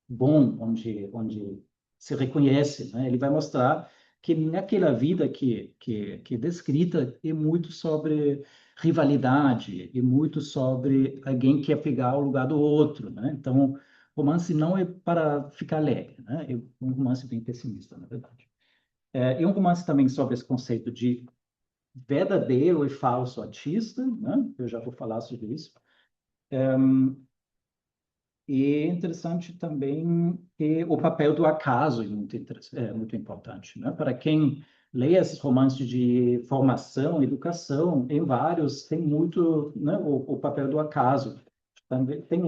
bom, onde se reconhece, né? Ele vai mostrar que naquela vida que é descrita é muito sobre rivalidade, e muito sobre alguém que quer pegar o lugar do outro, né? Então, romance não é para ficar alegre, né? É um romance bem pessimista, na verdade. E um romance também sobre esse conceito de verdadeiro e falso artista, né? Eu já vou falar sobre isso. E é interessante também que o papel do acaso é muito importante, né? Para quem lê esses romances de formação, educação, em vários tem muito, né, o papel do acaso. Também tem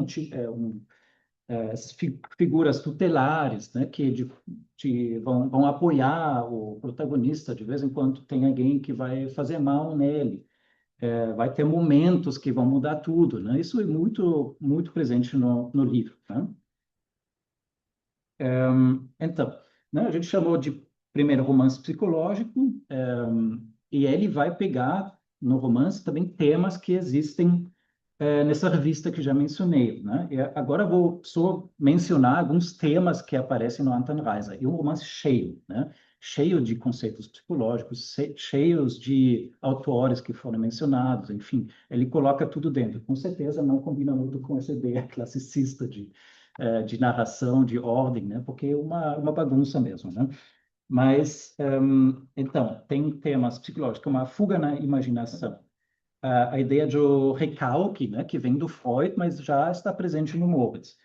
figuras tutelares, né, que vão apoiar o protagonista. De vez em quando tem alguém que vai fazer mal nele. vai ter momentos que vão mudar tudo, né? Isso é muito, muito presente no livro, né? Então, né, a gente chamou de primeiro romance psicológico, e ele vai pegar no romance também temas que existem nessa revista que já mencionei, né? E agora vou só mencionar alguns temas que aparecem no Anton Reiser. E um romance cheio, né? Cheio de conceitos psicológicos, cheios de autores que foram mencionados, enfim, ele coloca tudo dentro. Com certeza não combina muito com essa ideia classicista de narração, de ordem, né? Porque é uma bagunça mesmo, né? Mas, então, tem temas psicológicos, como a fuga na imaginação, a ideia do recalque, né, que vem do Freud, mas já está presente no Moritz,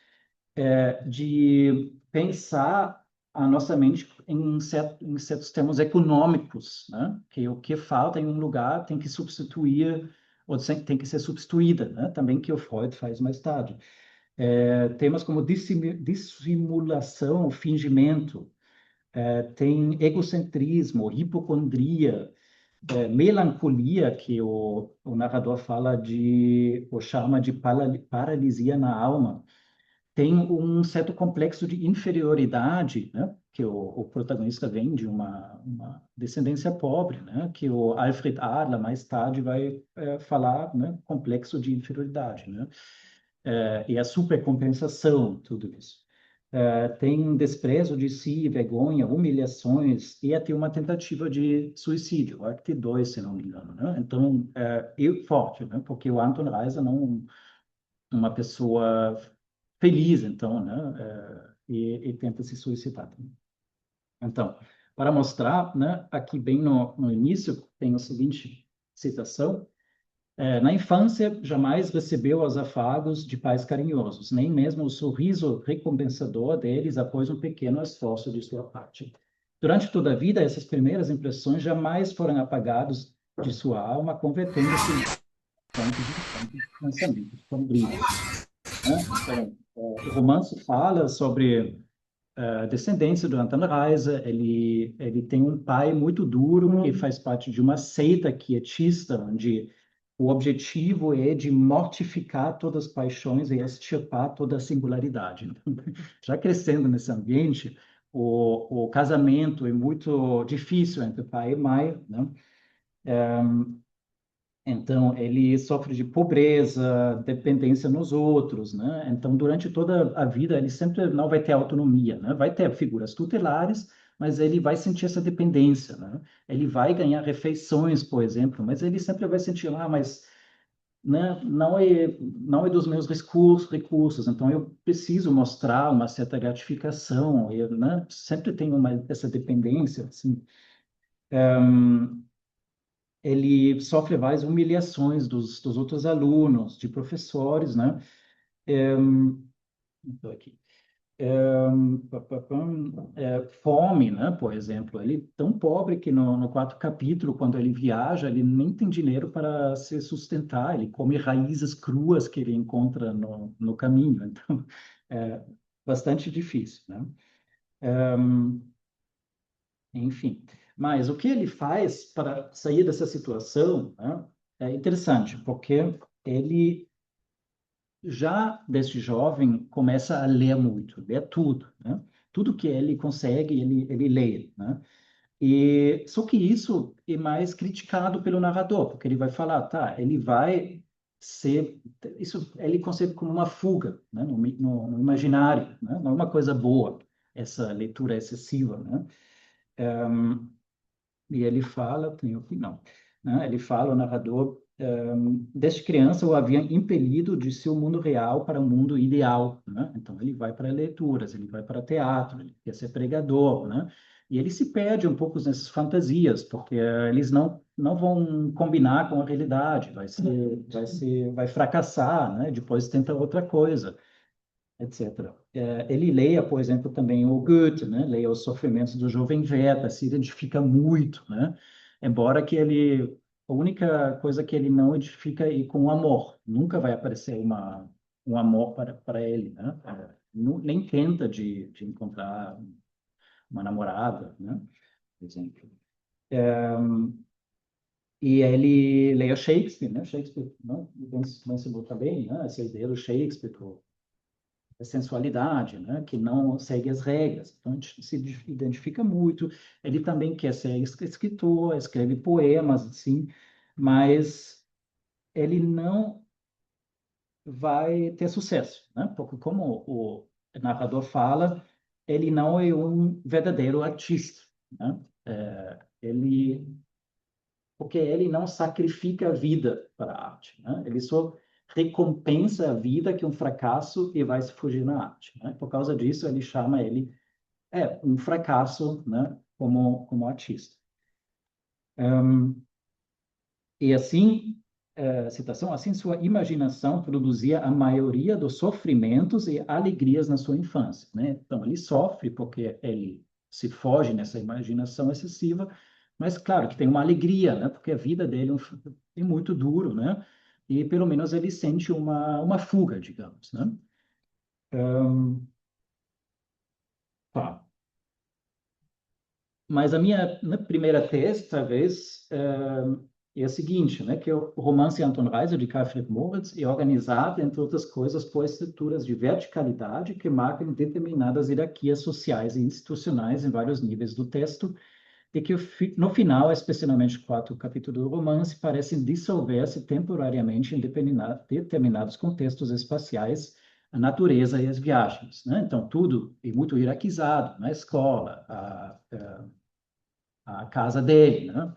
de pensar a nossa mente em certos termos econômicos, né, que o que falta em um lugar tem que substituir, ou tem que ser substituída, né, também que o Freud faz mais tarde. Temas como dissimulação, fingimento, tem egocentrismo, hipocondria, melancolia, que o narrador fala o chama de paralisia na alma. Tem um certo complexo de inferioridade, né? Que o protagonista vem de uma descendência pobre, né? Que o Alfred Adler mais tarde vai falar, né? Complexo de inferioridade, né? E a supercompensação, tudo isso. Tem desprezo de si, vergonha, humilhações e até uma tentativa de suicídio, acho que dois, se não me engano, né? Então, forte, né? Porque o Anton Reiser não uma pessoa feliz, então, né? E tenta se suicidar também. Então, para mostrar, né? Aqui bem no início tem a seguinte citação: na infância, jamais recebeu os afagos de pais carinhosos, nem mesmo o sorriso recompensador deles após um pequeno esforço de sua parte. Durante toda a vida, essas primeiras impressões jamais foram apagadas de sua alma, convertendo-se em fontes de pensamentos sombrios, né? Então, o romance fala sobre a descendência do Anton Reiser. Ele tem um pai muito duro que faz parte de uma seita quietista, onde o objetivo é de mortificar todas as paixões e extirpar toda a singularidade. Então, já crescendo nesse ambiente, o casamento é muito difícil entre pai e mãe, né? Então, ele sofre de pobreza, dependência nos outros, né? Então, durante toda a vida, ele sempre não vai ter autonomia, né? Vai ter figuras tutelares, mas ele vai sentir essa dependência, né? Ele vai ganhar refeições, por exemplo, mas ele sempre vai sentir, mas né, não é dos meus recursos, então eu preciso mostrar uma certa gratificação, né? Sempre tem essa dependência, assim. Ele sofre várias humilhações dos outros alunos, de professores, né? Estou aqui. Fome, né? Por exemplo, ele é tão pobre que no quarto capítulo, quando ele viaja, ele nem tem dinheiro para se sustentar, ele come raízes cruas que ele encontra no caminho, então é bastante difícil, né? Enfim, mas o que ele faz para sair dessa situação, né, é interessante, porque ele já desde jovem começa a ler muito, ler tudo, né? Tudo que ele consegue, ele lê, né? E só que isso é mais criticado pelo narrador, porque ele vai falar, tá, ele vai ser isso ele concebe como uma fuga, né? No imaginário, né? Não é uma coisa boa essa leitura excessiva, né? E ele fala, tem o final, né? Ele fala, o narrador, desde criança o havia impelido de seu mundo real para um mundo ideal, né? Então ele vai para leituras, ele vai para teatro, ele quer ser pregador, né? E ele se perde um pouco nessas fantasias, porque eles não vão combinar com a realidade, vai fracassar, né? Depois tenta outra coisa, etc. Ele leia, por exemplo, também o Goethe, né? Leia os sofrimentos do jovem Werther, se identifica muito, né? Embora que a única coisa que ele não identifica é com o amor. Nunca vai aparecer um amor para ele, né? Nem tenta de encontrar uma namorada, né? Por exemplo. E ele leia Shakespeare, né? Shakespeare, né? Vencedor também, né? Essa ideia do Shakespeare, a sensualidade, né? Que não segue as regras. Então, a gente se identifica muito. Ele também quer ser escritor, escreve poemas, assim, mas ele não vai ter sucesso, né? Porque como o narrador fala, ele não é um verdadeiro artista, né? Porque ele não sacrifica a vida para a arte, né? Ele só recompensa a vida que é um fracasso e vai se fugir na arte, né? Por causa disso, ele chama ele um fracasso, né? Como artista. E assim, citação, assim sua imaginação produzia a maioria dos sofrimentos e alegrias na sua infância, né? Então, ele sofre porque ele se foge nessa imaginação excessiva, mas claro que tem uma alegria, né? Porque a vida dele é muito duro, né? E pelo menos ele sente uma fuga, digamos, né? Tá. Mas a minha primeira tese, talvez, é a seguinte, né, que o romance Anton Reiser, de Karl Friedrich Moritz, é organizado, entre outras coisas, por estruturas de verticalidade que marcam determinadas hierarquias sociais e institucionais em vários níveis do texto, e que no final, especialmente 4 capítulos do romance, parecem dissolver-se temporariamente em determinados contextos espaciais, a natureza e as viagens, né? Então, tudo é muito hierarquizado, na escola, a casa dele, né?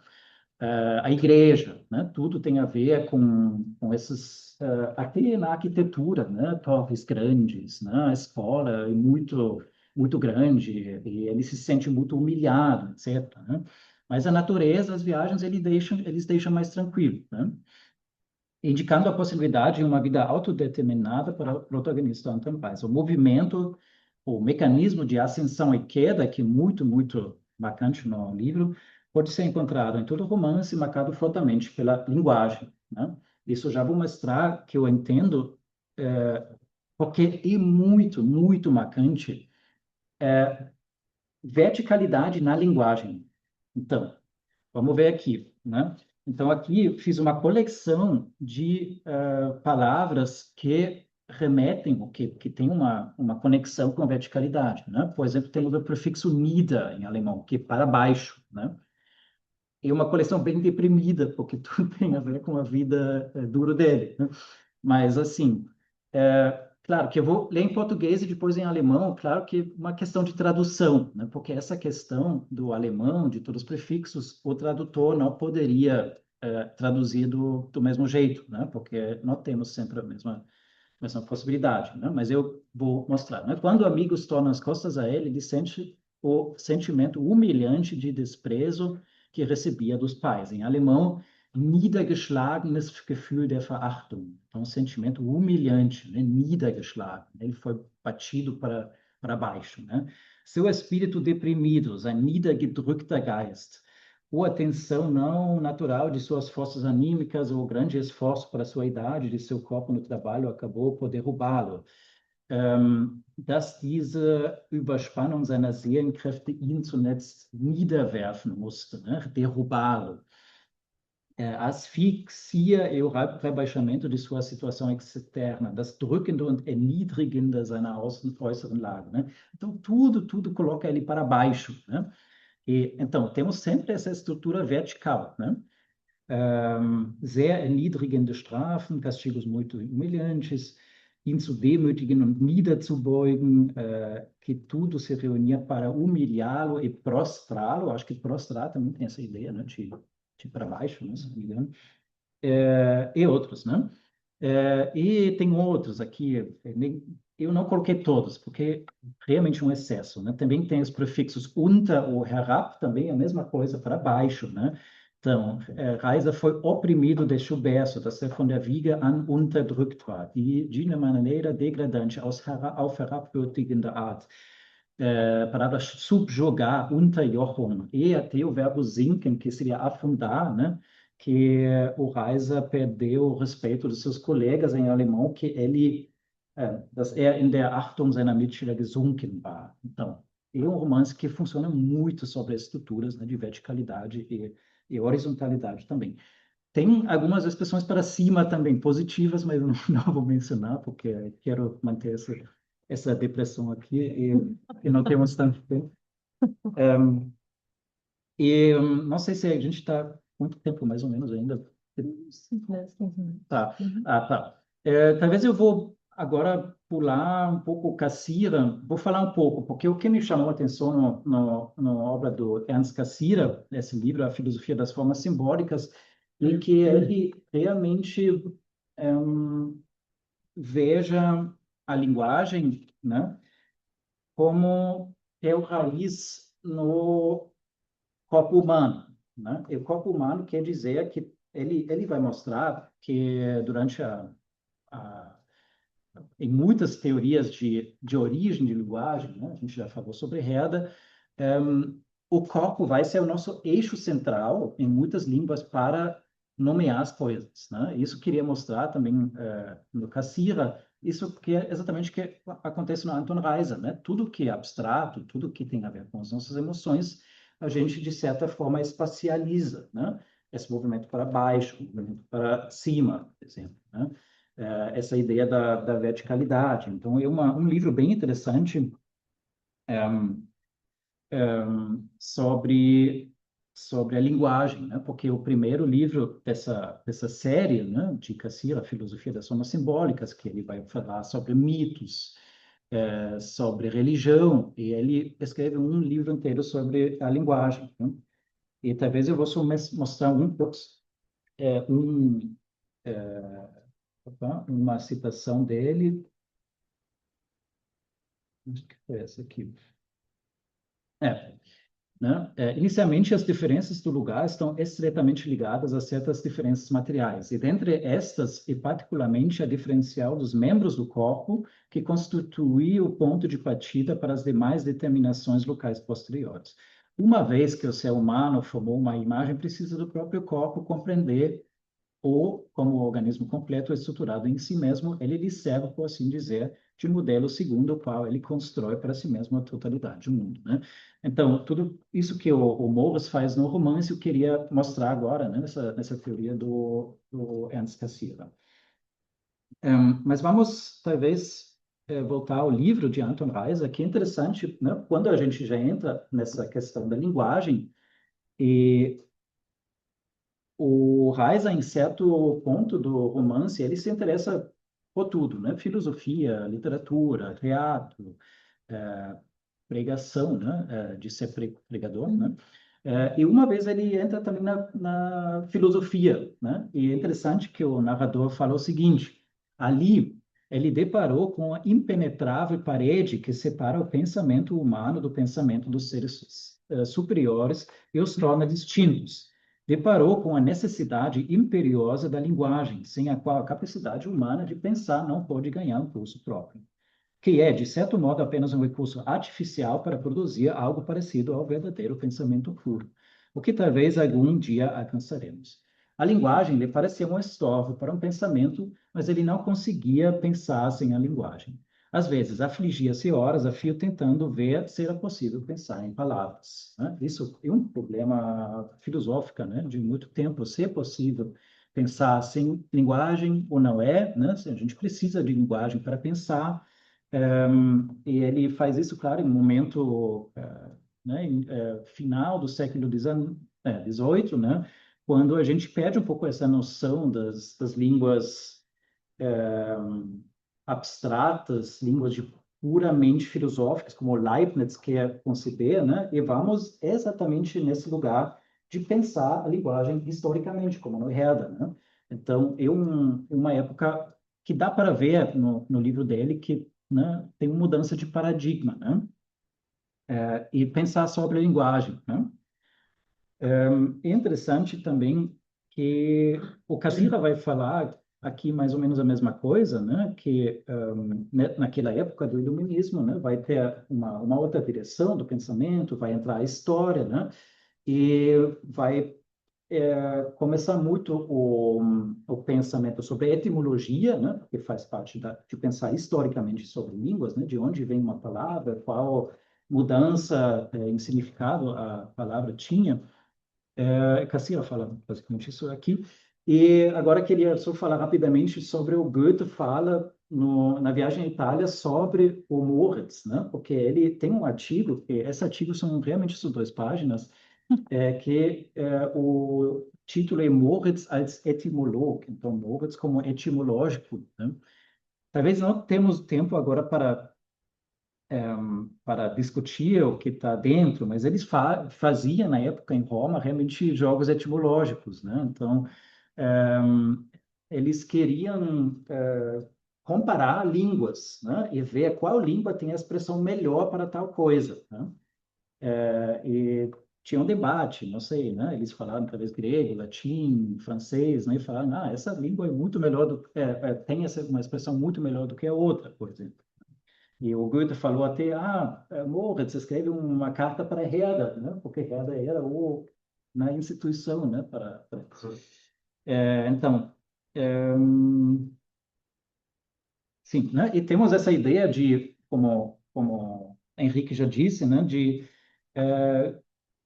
A igreja, né? Tudo tem a ver com esses, até na arquitetura, né? Torres grandes, né? A escola é muito grande e ele se sente muito humilhado, etc., né? Mas a natureza, as viagens, eles deixam mais tranquilo, né? Indicando a possibilidade de uma vida autodeterminada para o protagonista Anton Weiss. O movimento, o mecanismo de ascensão e queda, que é muito marcante no livro, pode ser encontrado em todo romance, marcado fortemente pela linguagem, né? Isso já vou mostrar que eu entendo, porque é muito marcante verticalidade na linguagem. Então, vamos ver aqui, né? Então, aqui eu fiz uma coleção de palavras que remetem, que tem uma conexão com a verticalidade, né? Por exemplo, temos o prefixo nieder em alemão, que é para baixo, né? E uma coleção bem deprimida, porque tudo tem a ver com a vida dura dele, né? Mas, assim, claro que eu vou ler em português e depois em alemão, claro que é uma questão de tradução, né? Porque essa questão do alemão, de todos os prefixos, o tradutor não poderia traduzir do mesmo jeito, né? Porque não temos sempre a mesma possibilidade, né? Mas eu vou mostrar, né? Quando amigos tornam as costas a ele sente o sentimento humilhante de desprezo que recebia dos pais. Em alemão, niedergeschlagenes Gefühl der Verachtung. Então, um sentimento humilhante, né? Niedergeschlagen. Ele foi batido para baixo, né? Seu espírito deprimido, sein niedergedrückter Geist, ou a tensão não natural de suas forças anímicas ou o grande esforço para sua idade, de seu corpo no trabalho, acabou por derrubá-lo. Dass diese Überspannung seiner Seelenkräfte ihn zuletzt niederwerfen musste, né? Derrubá-lo. Asfixia é o rebaixamento de sua situação externa, das drückende und erniedrigende seiner äußeren Lage, né? Então, tudo coloca ele para baixo, né? E, então, temos sempre essa estrutura vertical, né? Sehr erniedrigende Strafen, castigos muito humilhantes, ihn zu demütigen und niederzubeugen, que tudo se reunia para humilhá-lo e prostrá-lo. Acho que prostrar também tem essa ideia, né? De para baixo, né? Se não me engano. E outros, né? E tem outros aqui, eu não coloquei todos, porque realmente é um excesso, né? Também tem os prefixos unter ou herab, também é a mesma coisa, para baixo, né? Então, Reiser foi oprimido desde o berço, dass er von der Wiege an unterdrückt war, de uma maneira degradante, auf herabwürdigende Art. Palavra subjugar, unterjochung, e até o verbo sinken, que seria afundar, né? Que o Reiser perdeu o respeito dos seus colegas em alemão, que ele, dass er in der Achtung seiner Mitschüler gesunken war. Então, é um romance que funciona muito sobre as estruturas, né, de verticalidade e horizontalidade também. Tem algumas expressões para cima também, positivas, mas eu não vou mencionar, porque quero manter essa depressão aqui e não temos tanto tempo. Não sei se a gente está muito tempo, mais ou menos, ainda. 10, 15 minutos. Tá. Uhum. Tá. Talvez eu vou agora pular um pouco Cassira, vou falar um pouco, porque o que me chamou a atenção na obra do Ernst Cassira, esse livro, A Filosofia das Formas Simbólicas, em que ele realmente veja a linguagem, né, como é o raiz no corpo humano, né? E o corpo humano quer dizer que ele vai mostrar que durante em muitas teorias de origem de linguagem, né? A gente já falou sobre Herder, o corpo vai ser o nosso eixo central em muitas línguas para nomear as coisas, né? Isso queria mostrar também no Cassira, isso que é exatamente o que acontece no Anton Reiser, né? Tudo que é abstrato, tudo que tem a ver com as nossas emoções, a gente, de certa forma, espacializa, né? Esse movimento para baixo, movimento para cima, por exemplo, né? Essa ideia da verticalidade. Então, é um livro bem interessante sobre a linguagem, né? Porque o primeiro livro dessa série, né, de Cassira, A Filosofia das Formas Simbólicas, que ele vai falar sobre mitos, sobre religião, e ele escreve um livro inteiro sobre a linguagem, né? E talvez eu vou só mostrar um, uma citação dele. Acho que foi essa aqui. É, né? Inicialmente, as diferenças do lugar estão estreitamente ligadas a certas diferenças materiais, e dentre estas, e particularmente a diferencial dos membros do corpo, que constitui o ponto de partida para as demais determinações locais posteriores. Uma vez que o ser humano formou uma imagem, precisa do próprio corpo compreender ou, como o organismo completo é estruturado em si mesmo, ele lhe serve, por assim dizer, de modelo segundo o qual ele constrói para si mesmo a totalidade do mundo, né? Então, tudo isso que o Morris faz no romance, eu queria mostrar agora, né, nessa teoria do Ernst Cassirer. Mas vamos, talvez, voltar ao livro de Anton Reiser, que é interessante, né, quando a gente já entra nessa questão da linguagem, e o Reiser, em certo ponto do romance, ele se interessa por tudo, né? Filosofia, literatura, teatro, pregação, né? De ser pregador, né? E uma vez ele entra também na filosofia, né? E é interessante que o narrador fala o seguinte: ali ele deparou com a impenetrável parede que separa o pensamento humano do pensamento dos seres superiores e os torna distintos. Deparou com a necessidade imperiosa da linguagem, sem a qual a capacidade humana de pensar não pode ganhar um curso próprio, que é, de certo modo, apenas um recurso artificial para produzir algo parecido ao verdadeiro pensamento puro, o que talvez algum dia alcançaremos. A linguagem lhe parecia um estorvo para um pensamento, mas ele não conseguia pensar sem a linguagem. Às vezes, afligia-se horas a fio tentando ver se era possível pensar em palavras, né? Isso é um problema filosófico, né, de muito tempo, se é possível pensar sem linguagem ou não é, né? A gente precisa de linguagem para pensar, e ele faz isso, claro, em um momento, né, final do século XVIII, né, quando a gente perde um pouco essa noção das línguas abstratas, línguas puramente filosóficas, como Leibniz quer conceber, né, e vamos exatamente nesse lugar de pensar a linguagem historicamente, como no Herder, né? Então, uma época que dá para ver no livro dele que, né, tem uma mudança de paradigma, né? E pensar sobre a linguagem, né? É interessante também que o Cassira vai falar aqui mais ou menos a mesma coisa, né? Que naquela época do iluminismo, né, vai ter uma outra direção do pensamento, vai entrar a história, né? E vai começar muito o pensamento sobre etimologia, né, que faz parte de pensar historicamente sobre línguas, né, de onde vem uma palavra, qual mudança em significado a palavra tinha. Cassira fala basicamente isso aqui. E agora queria só falar rapidamente sobre o Goethe fala na viagem à Itália sobre o Moritz, né? Porque ele tem um artigo, e esse artigo são realmente só 2 páginas, o título é Moritz als Etymolog, então Moritz como etimológico, né? Talvez não temos tempo agora para discutir o que está dentro, mas eles faziam na época em Roma realmente jogos etimológicos, né? Então, eles queriam comparar línguas, né? E ver qual língua tem a expressão melhor para tal coisa, né? E tinha um debate, não sei, né? Eles falaram talvez grego, latim, francês, né? E falaram, essa língua é muito melhor tem uma expressão muito melhor do que a outra, por exemplo. E o Goethe falou até, Moritz escreve uma carta para Herder, né? Porque Herder era na instituição, né? Então, sim, né? E temos essa ideia de, como Henrique já disse, né?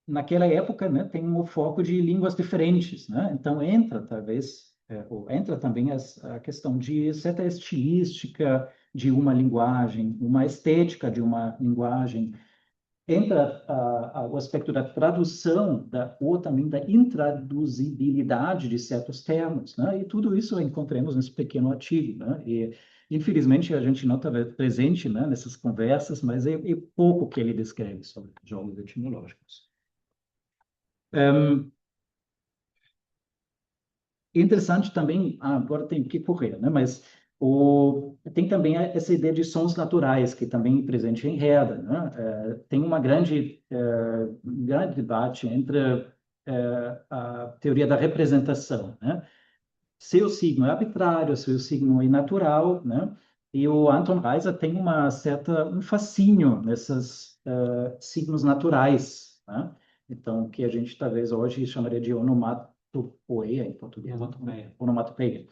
Naquela época, né? Tem um foco de línguas diferentes, né? Então entra talvez ou entra também a questão de certa estilística de uma linguagem, uma estética de uma linguagem, entra o aspecto da tradução ou também da intraduzibilidade de certos termos, né? E tudo isso encontramos nesse pequeno artigo, né? E infelizmente a gente não está presente, né, nessas conversas, mas é pouco que ele descreve sobre jogos etimológicos. Interessante também, agora tem que correr, né? Mas tem também essa ideia de sons naturais, que também é presente em Herder, né? Tem um grande debate entre a teoria da representação, né? Se o signo é arbitrário, se o signo é natural, né? E o Anton Reiser tem um fascínio nesses signos naturais, né? Então, que a gente talvez hoje chamaria de onomatopoeia em português. Onomatopeia.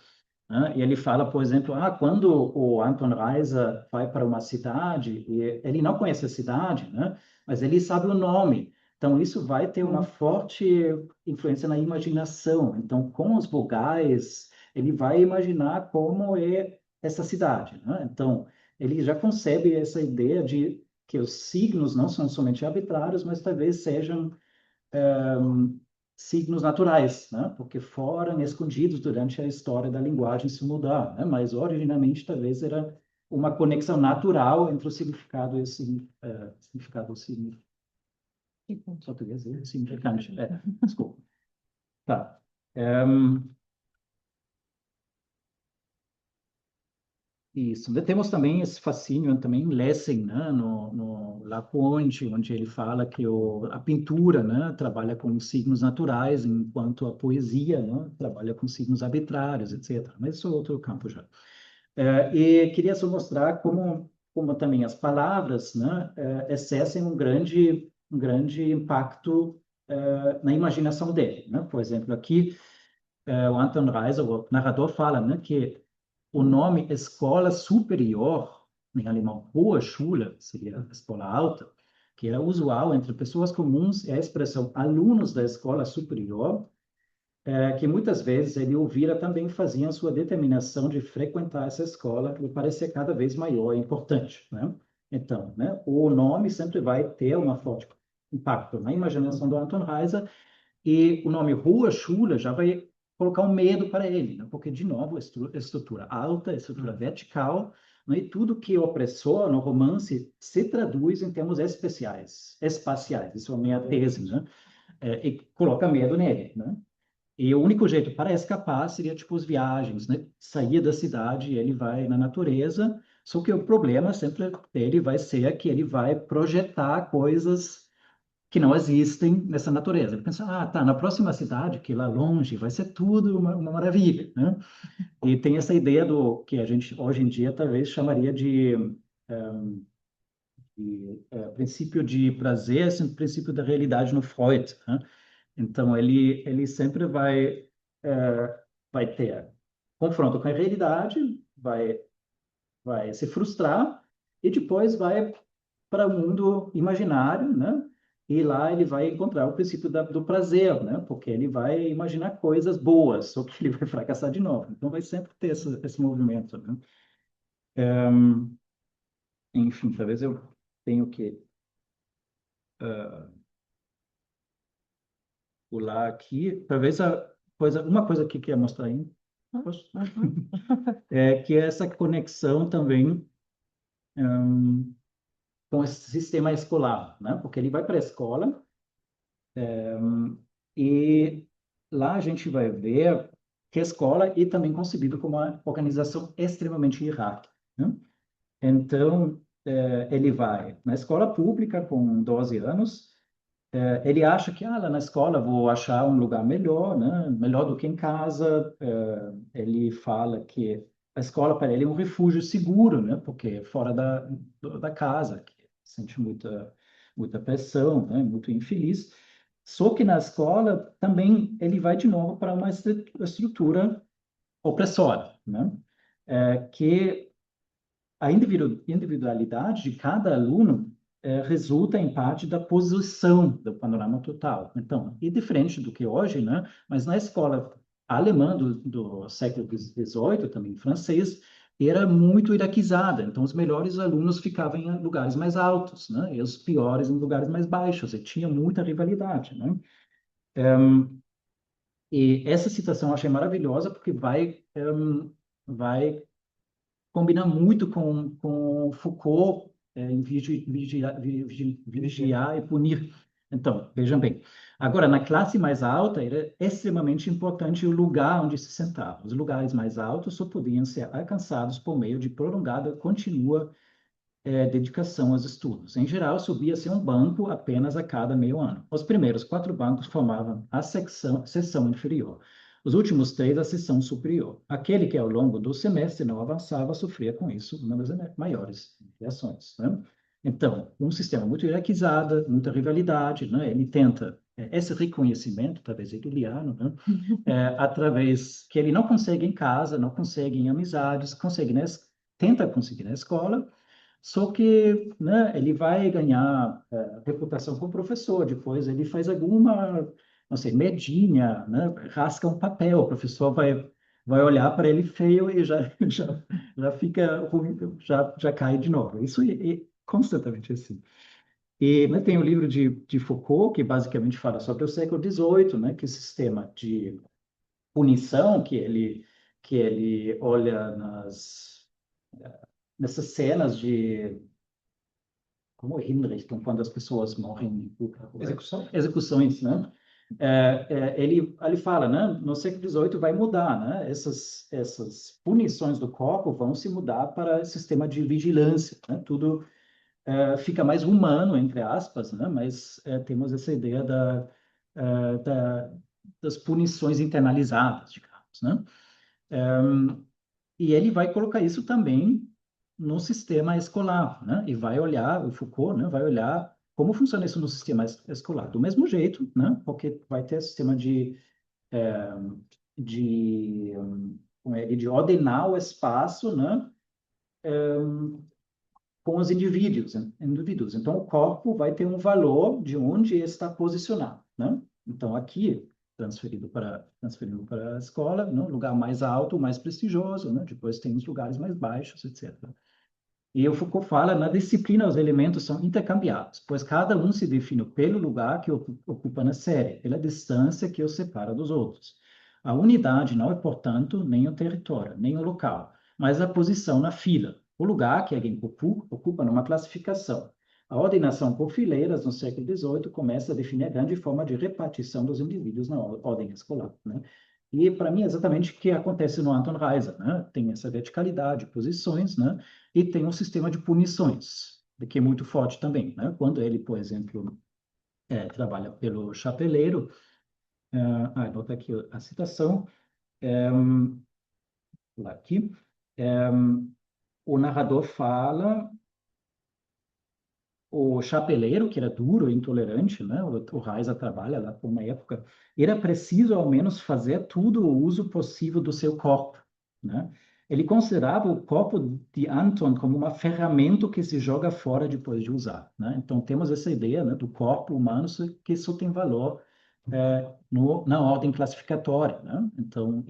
Né? E ele fala, por exemplo, quando o Anton Reiser vai para uma cidade, e ele não conhece a cidade, né? Mas ele sabe o nome. Então, isso vai ter uma forte influência na imaginação. Então, com os vogais, ele vai imaginar como é essa cidade, né? Então, ele já concebe essa ideia de que os signos não são somente arbitrários, mas talvez sejam signos naturais, né? Porque foram escondidos durante a história da linguagem se mudar, né? Mas originalmente talvez era uma conexão natural entre o significado e o significado português, significante. Desculpa. Tá. Isso. Temos também esse fascínio também em Lessing, né? no Laponte, onde ele fala que a pintura, né, trabalha com signos naturais, enquanto a poesia, né, trabalha com signos arbitrários, etc. Mas isso é outro campo já. E queria só mostrar como também as palavras, né, exercem um grande impacto na imaginação dele, né? Por exemplo, aqui o Anton Reiser, o narrador, fala, né, que o nome escola superior, em alemão, Hohe Schule, seria a escola alta, que era usual entre pessoas comuns, é a expressão alunos da escola superior, que muitas vezes ele ouvira também faziam sua determinação de frequentar essa escola e parecer cada vez maior e importante, né? Então, né, o nome sempre vai ter um forte impacto na imaginação do Anton Reiser, e o nome Hohe Schule já vai colocar um medo para ele, né? Porque, de novo, estrutura alta, estrutura vertical, né? E tudo que é opressor no romance se traduz em termos espaciais. Isso é a minha tese, né? E coloca medo nele, né? E o único jeito para escapar seria, tipo, as viagens, né? Sair da cidade, ele vai na natureza, só que o problema sempre dele vai ser que ele vai projetar coisas que não existem nessa natureza. Ele pensa, tá, na próxima cidade, que lá longe, vai ser tudo uma maravilha, né? E tem essa ideia do que a gente, hoje em dia, talvez chamaria de princípio de prazer, esse princípio da realidade no Freud, né? Então, ele sempre vai ter confronto com a realidade, vai se frustrar e depois vai para o mundo imaginário, né? e lá ele vai encontrar o princípio do prazer, né? Porque ele vai imaginar coisas boas, só que ele vai fracassar de novo. Então vai sempre ter esse movimento, né? Enfim, talvez eu tenha que pular aqui. Talvez uma coisa que eu queria mostrar aí, posso? Uhum. É que essa conexão também com esse sistema escolar, né? Porque ele vai para a escola e lá a gente vai ver que a escola é também concebida como uma organização extremamente hierárquica, né? Então, ele vai na escola pública com 12 anos, ele acha que lá na escola vou achar um lugar melhor, né? Melhor do que em casa. Ele fala que a escola para ele é um refúgio seguro, né? Porque é fora da casa, que sente muita pressão, né? Muito infeliz. Só que na escola também ele vai de novo para uma estrutura opressora, né? Que a individualidade de cada aluno resulta em parte da posição do panorama total. Então, e diferente do que hoje, né? Mas na escola alemã do século XVIII, também francês, era muito hierarquizada. Então, os melhores alunos ficavam em lugares mais altos, né? E os piores em lugares mais baixos. E tinha muita rivalidade, né? E essa citação eu achei maravilhosa porque vai combina muito com Foucault em vigiar e punir. Então, vejam bem. Agora, na classe mais alta, era extremamente importante o lugar onde se sentava. Os lugares mais altos só podiam ser alcançados por meio de prolongada, contínua dedicação aos estudos. Em geral, subia-se um banco apenas a cada meio ano. Os primeiros 4 bancos formavam a seção inferior. Os últimos 3, a seção superior. Aquele que, ao longo do semestre, não avançava, sofria com isso uma das maiores reações, né? Então, um sistema muito hierarquizado, muita rivalidade, né? Ele tenta esse reconhecimento, talvez hegeliano, né? Através que ele não consegue em casa, não consegue em amizades, tenta conseguir na escola, só que, né, ele vai ganhar reputação como professor, depois ele faz alguma, não sei, medinha, né, rasca um papel, o professor vai olhar para ele feio e já fica ruim, já cai de novo. Isso é constantemente assim. E né, tem o livro de Foucault, que basicamente fala sobre o século XVIII, né, que é o sistema de punição que ele olha nessas cenas de como Hinrichtung, quando as pessoas morrem Execução? execuções, né? Ele fala, né? No século XVIII vai mudar, né? Essas punições do corpo vão se mudar para sistema de vigilância, né? Tudo fica mais humano, entre aspas, né? Mas temos essa ideia das punições internalizadas, digamos, né? E ele vai colocar isso também no sistema escolar, né? E vai olhar, o Foucault, né? Vai olhar como funciona isso no sistema escolar. Do mesmo jeito, né? Porque vai ter sistema de, de ordenar o espaço, né? Com os indivíduos. Então, o corpo vai ter um valor de onde está posicionado, né? Então, aqui, transferindo para a escola, né? Lugar mais alto, mais prestigioso, né? Depois tem os lugares mais baixos, etc. E o Foucault fala, na disciplina, os elementos são intercambiáveis, pois cada um se define pelo lugar que ocupa na série, pela distância que o separa dos outros. A unidade não é, portanto, nem o território, nem o local, mas a posição na fila, o lugar que alguém ocupa numa classificação. A ordenação por fileiras, no século XVIII, começa a definir a grande forma de repartição dos indivíduos na ordem escolar, né? E, para mim, é exatamente o que acontece no Anton Reiser, né? Tem essa verticalidade, posições, né? E tem um sistema de punições, que é muito forte também, né? Quando ele, por exemplo, trabalha pelo chapeleiro, anota aqui a citação, lá aqui, o narrador fala, o chapeleiro, que era duro e intolerante, né? O Reiser trabalha lá por uma época, era preciso ao menos fazer tudo o uso possível do seu corpo, né? ele considerava o corpo de Anton como uma ferramenta que se joga fora depois de usar, né? Então, temos essa ideia, né, do corpo humano que só tem valor na ordem classificatória, né? Então,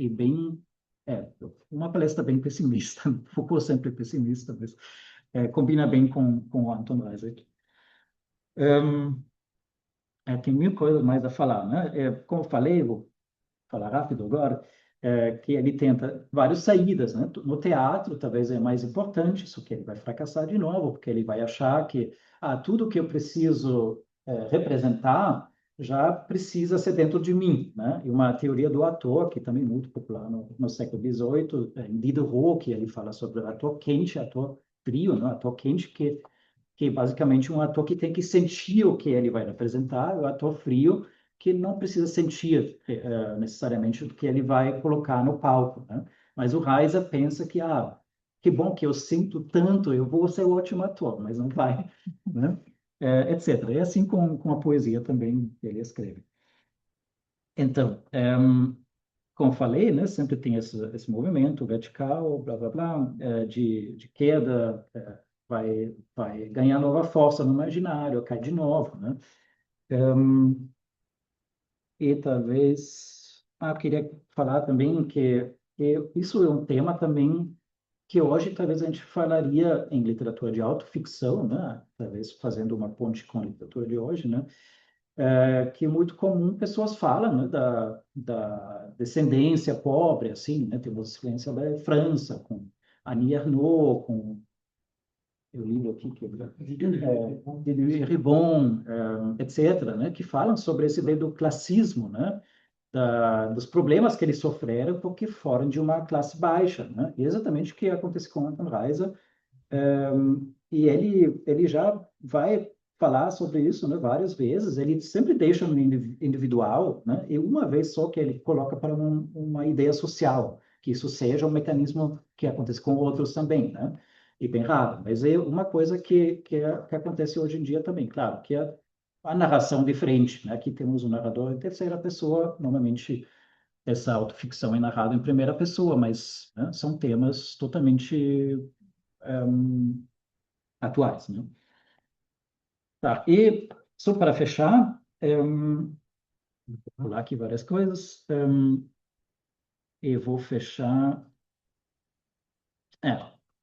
uma palestra bem pessimista. Foucault sempre é pessimista, mas combina bem com o Anton Reiser. Tem mil coisas mais a falar, né? Como eu falei, vou falar rápido agora, que ele tenta várias saídas, né? No teatro, talvez é mais importante, só que ele vai fracassar de novo, porque ele vai achar que tudo que eu preciso representar já precisa ser dentro de mim, né? E uma teoria do ator, que também é muito popular no século XVIII, em Diderot, que ele fala sobre o ator quente, ator frio, né? Ator quente que basicamente é um ator que tem que sentir o que ele vai representar, o ator frio que não precisa sentir necessariamente o que ele vai colocar no palco, né? Mas o Reiser pensa que bom que eu sinto tanto, eu vou ser um ótimo ator, mas não vai, né? Etc. É assim com a poesia também que ele escreve. Então, como falei, né, sempre tem esse movimento vertical, blá, blá, blá, de queda, vai ganhar nova força no imaginário, cai de novo, né? E talvez, eu queria falar também que isso é um tema também que hoje talvez a gente falaria em literatura de autoficção, né? Talvez fazendo uma ponte com a literatura de hoje, né? Que é muito comum pessoas falam, né, da descendência pobre, assim, né? Temos influência da França, com Annie Ernaux, com eu li aqui que de Ribon, etc., né? Que falam sobre esse ideia do classismo, né? Dos problemas que eles sofreram porque foram de uma classe baixa, né? E exatamente o que acontece com Anton Reiser, e ele já vai falar sobre isso, né, várias vezes. Ele sempre deixa no individual, né, e uma vez só que ele coloca para uma ideia social, que isso seja um mecanismo que acontece com outros também, né? E bem raro, mas é uma coisa que acontece hoje em dia também, claro, que é a narração diferente, né? Aqui temos um narrador em terceira pessoa, normalmente essa autoficção é narrada em primeira pessoa, mas né, são temas totalmente atuais, né? Tá, e só para fechar, vou pular aqui várias coisas, e vou fechar.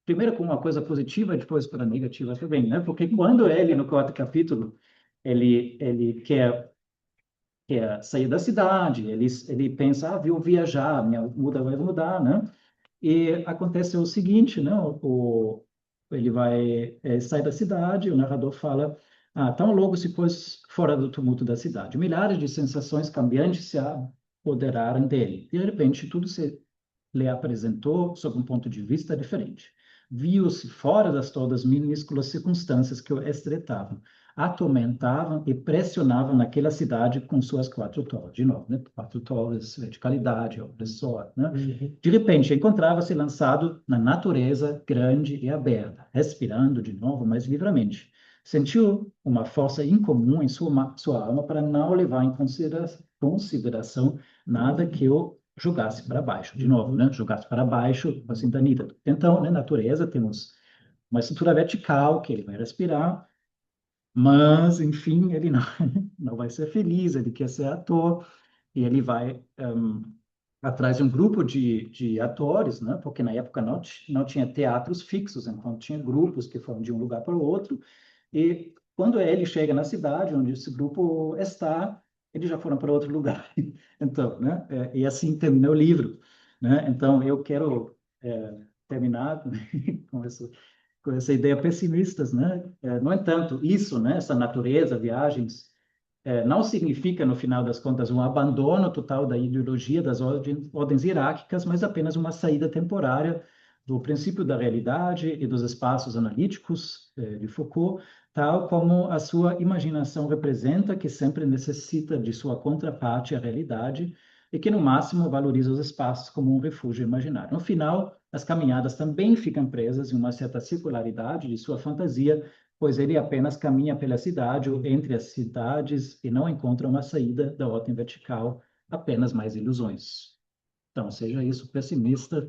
Primeiro com uma coisa positiva, depois para negativa também, né? Porque quando ele, no quarto capítulo, ele quer sair da cidade, ele pensa, vou viajar, minha muda vai mudar, né? E acontece o seguinte, né? Ele vai sair da cidade, o narrador fala, tão logo se pôs fora do tumulto da cidade, milhares de sensações cambiantes se apoderaram dele. De repente, tudo se lhe apresentou sob um ponto de vista diferente. Viu-se fora das todas minúsculas circunstâncias que o estreitavam, atormentavam e pressionavam naquela cidade com suas quatro torres. De novo, né? Quatro torres, verticalidade, opressor, né? De repente, encontrava-se lançado na natureza grande e aberta, respirando de novo mais livremente. Sentiu uma força incomum em sua alma para não levar em consideração nada que o jogasse para baixo. De novo, né? Jogasse para baixo, assim, da nível. Então, na natureza, temos uma estrutura vertical que ele vai respirar, mas, enfim, ele não, não vai ser feliz, ele quer ser ator, e ele vai atrás de um grupo de atores, né? Porque na época não tinha teatros fixos, então tinha grupos que foram de um lugar para o outro, e quando ele chega na cidade onde esse grupo está, eles já foram para outro lugar. Então, né? E assim termina o livro, né? Então, eu quero terminar com essa ideia pessimistas, né? No entanto, isso, né? Essa natureza, viagens, não significa, no final das contas, um abandono total da ideologia das ordens hierárquicas, mas apenas uma saída temporária do princípio da realidade e dos espaços analíticos de Foucault, tal como a sua imaginação representa, que sempre necessita de sua contraparte, a realidade, e que, no máximo, valoriza os espaços como um refúgio imaginário. No final, as caminhadas também ficam presas em uma certa circularidade de sua fantasia, pois ele apenas caminha pela cidade ou entre as cidades e não encontra uma saída da ordem vertical, apenas mais ilusões. Então, seja isso pessimista,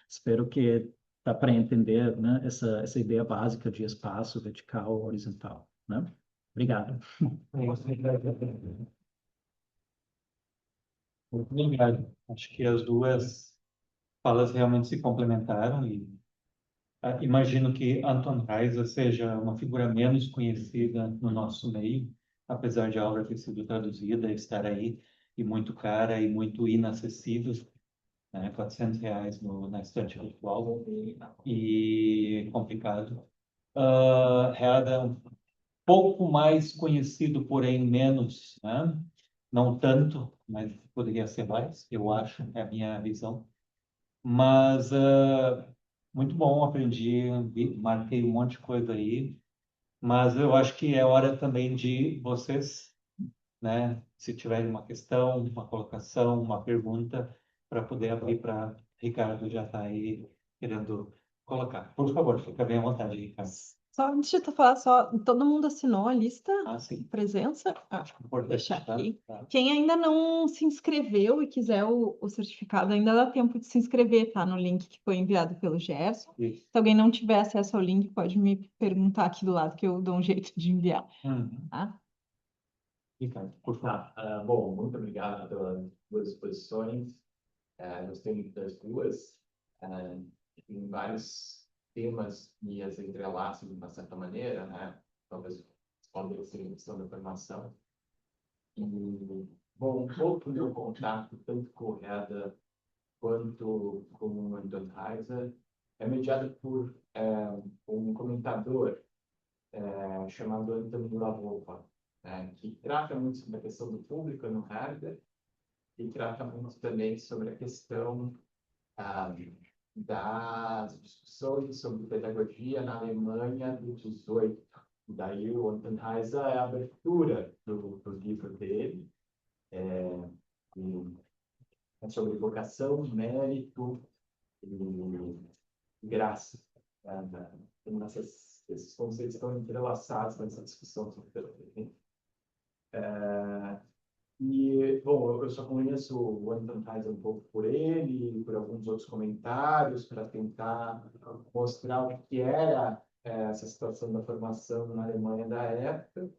espero que dá para entender, né, essa ideia básica de espaço vertical, horizontal, né? Obrigado. Muito obrigado. Acho que as duas falas realmente se complementaram e imagino que Anton Reiser seja uma figura menos conhecida no nosso meio, apesar de a obra ter sido traduzida, estar aí, e muito cara e muito inacessível, né? R$ 400 na estante virtual e complicado. Herder, um pouco mais conhecido, porém menos, né? Não tanto, mas poderia ser mais, eu acho, é a minha visão. Mas muito bom, aprendi, marquei um monte de coisa aí. Mas eu acho que é hora também de vocês, né? Se tiverem uma questão, uma colocação, uma pergunta, para poder abrir para Ricardo já está aí querendo colocar. Por favor, fica bem à vontade, Ricardo. Só deixa eu falar, só todo mundo assinou a lista Sim. de presença? Importante, deixar tá? aqui. Tá. Quem ainda não se inscreveu e quiser o certificado, ainda dá tempo de se inscrever, tá? No link que foi enviado pelo Gerson. Isso. Se alguém não tiver acesso ao link, pode me perguntar aqui do lado que eu dou um jeito de enviar, tá? Ricardo, por favor. Bom, muito obrigado pelas duas exposições. Gostei das duas. Tem vários temas que as entrelaçam de uma certa maneira, né? Talvez podem ser a questão da formação. E, bom, um pouco do meu contato, tanto com o Herder quanto com o Anton Reiser, é mediado por um comentador chamado Anton Lavova, que trata muito sobre a questão do público no Herder e trata muito também sobre a questão das discussões sobre pedagogia na Alemanha do 18. Daí o Anton Reiser é a abertura do livro dele, sobre vocação, mérito e graça. Esses conceitos estão entrelaçados nessa discussão sobre pedagogia. E, bom, eu só conheço o Anton Reiser um pouco por ele, por alguns outros comentários, para tentar mostrar o que era essa situação da formação na Alemanha da época.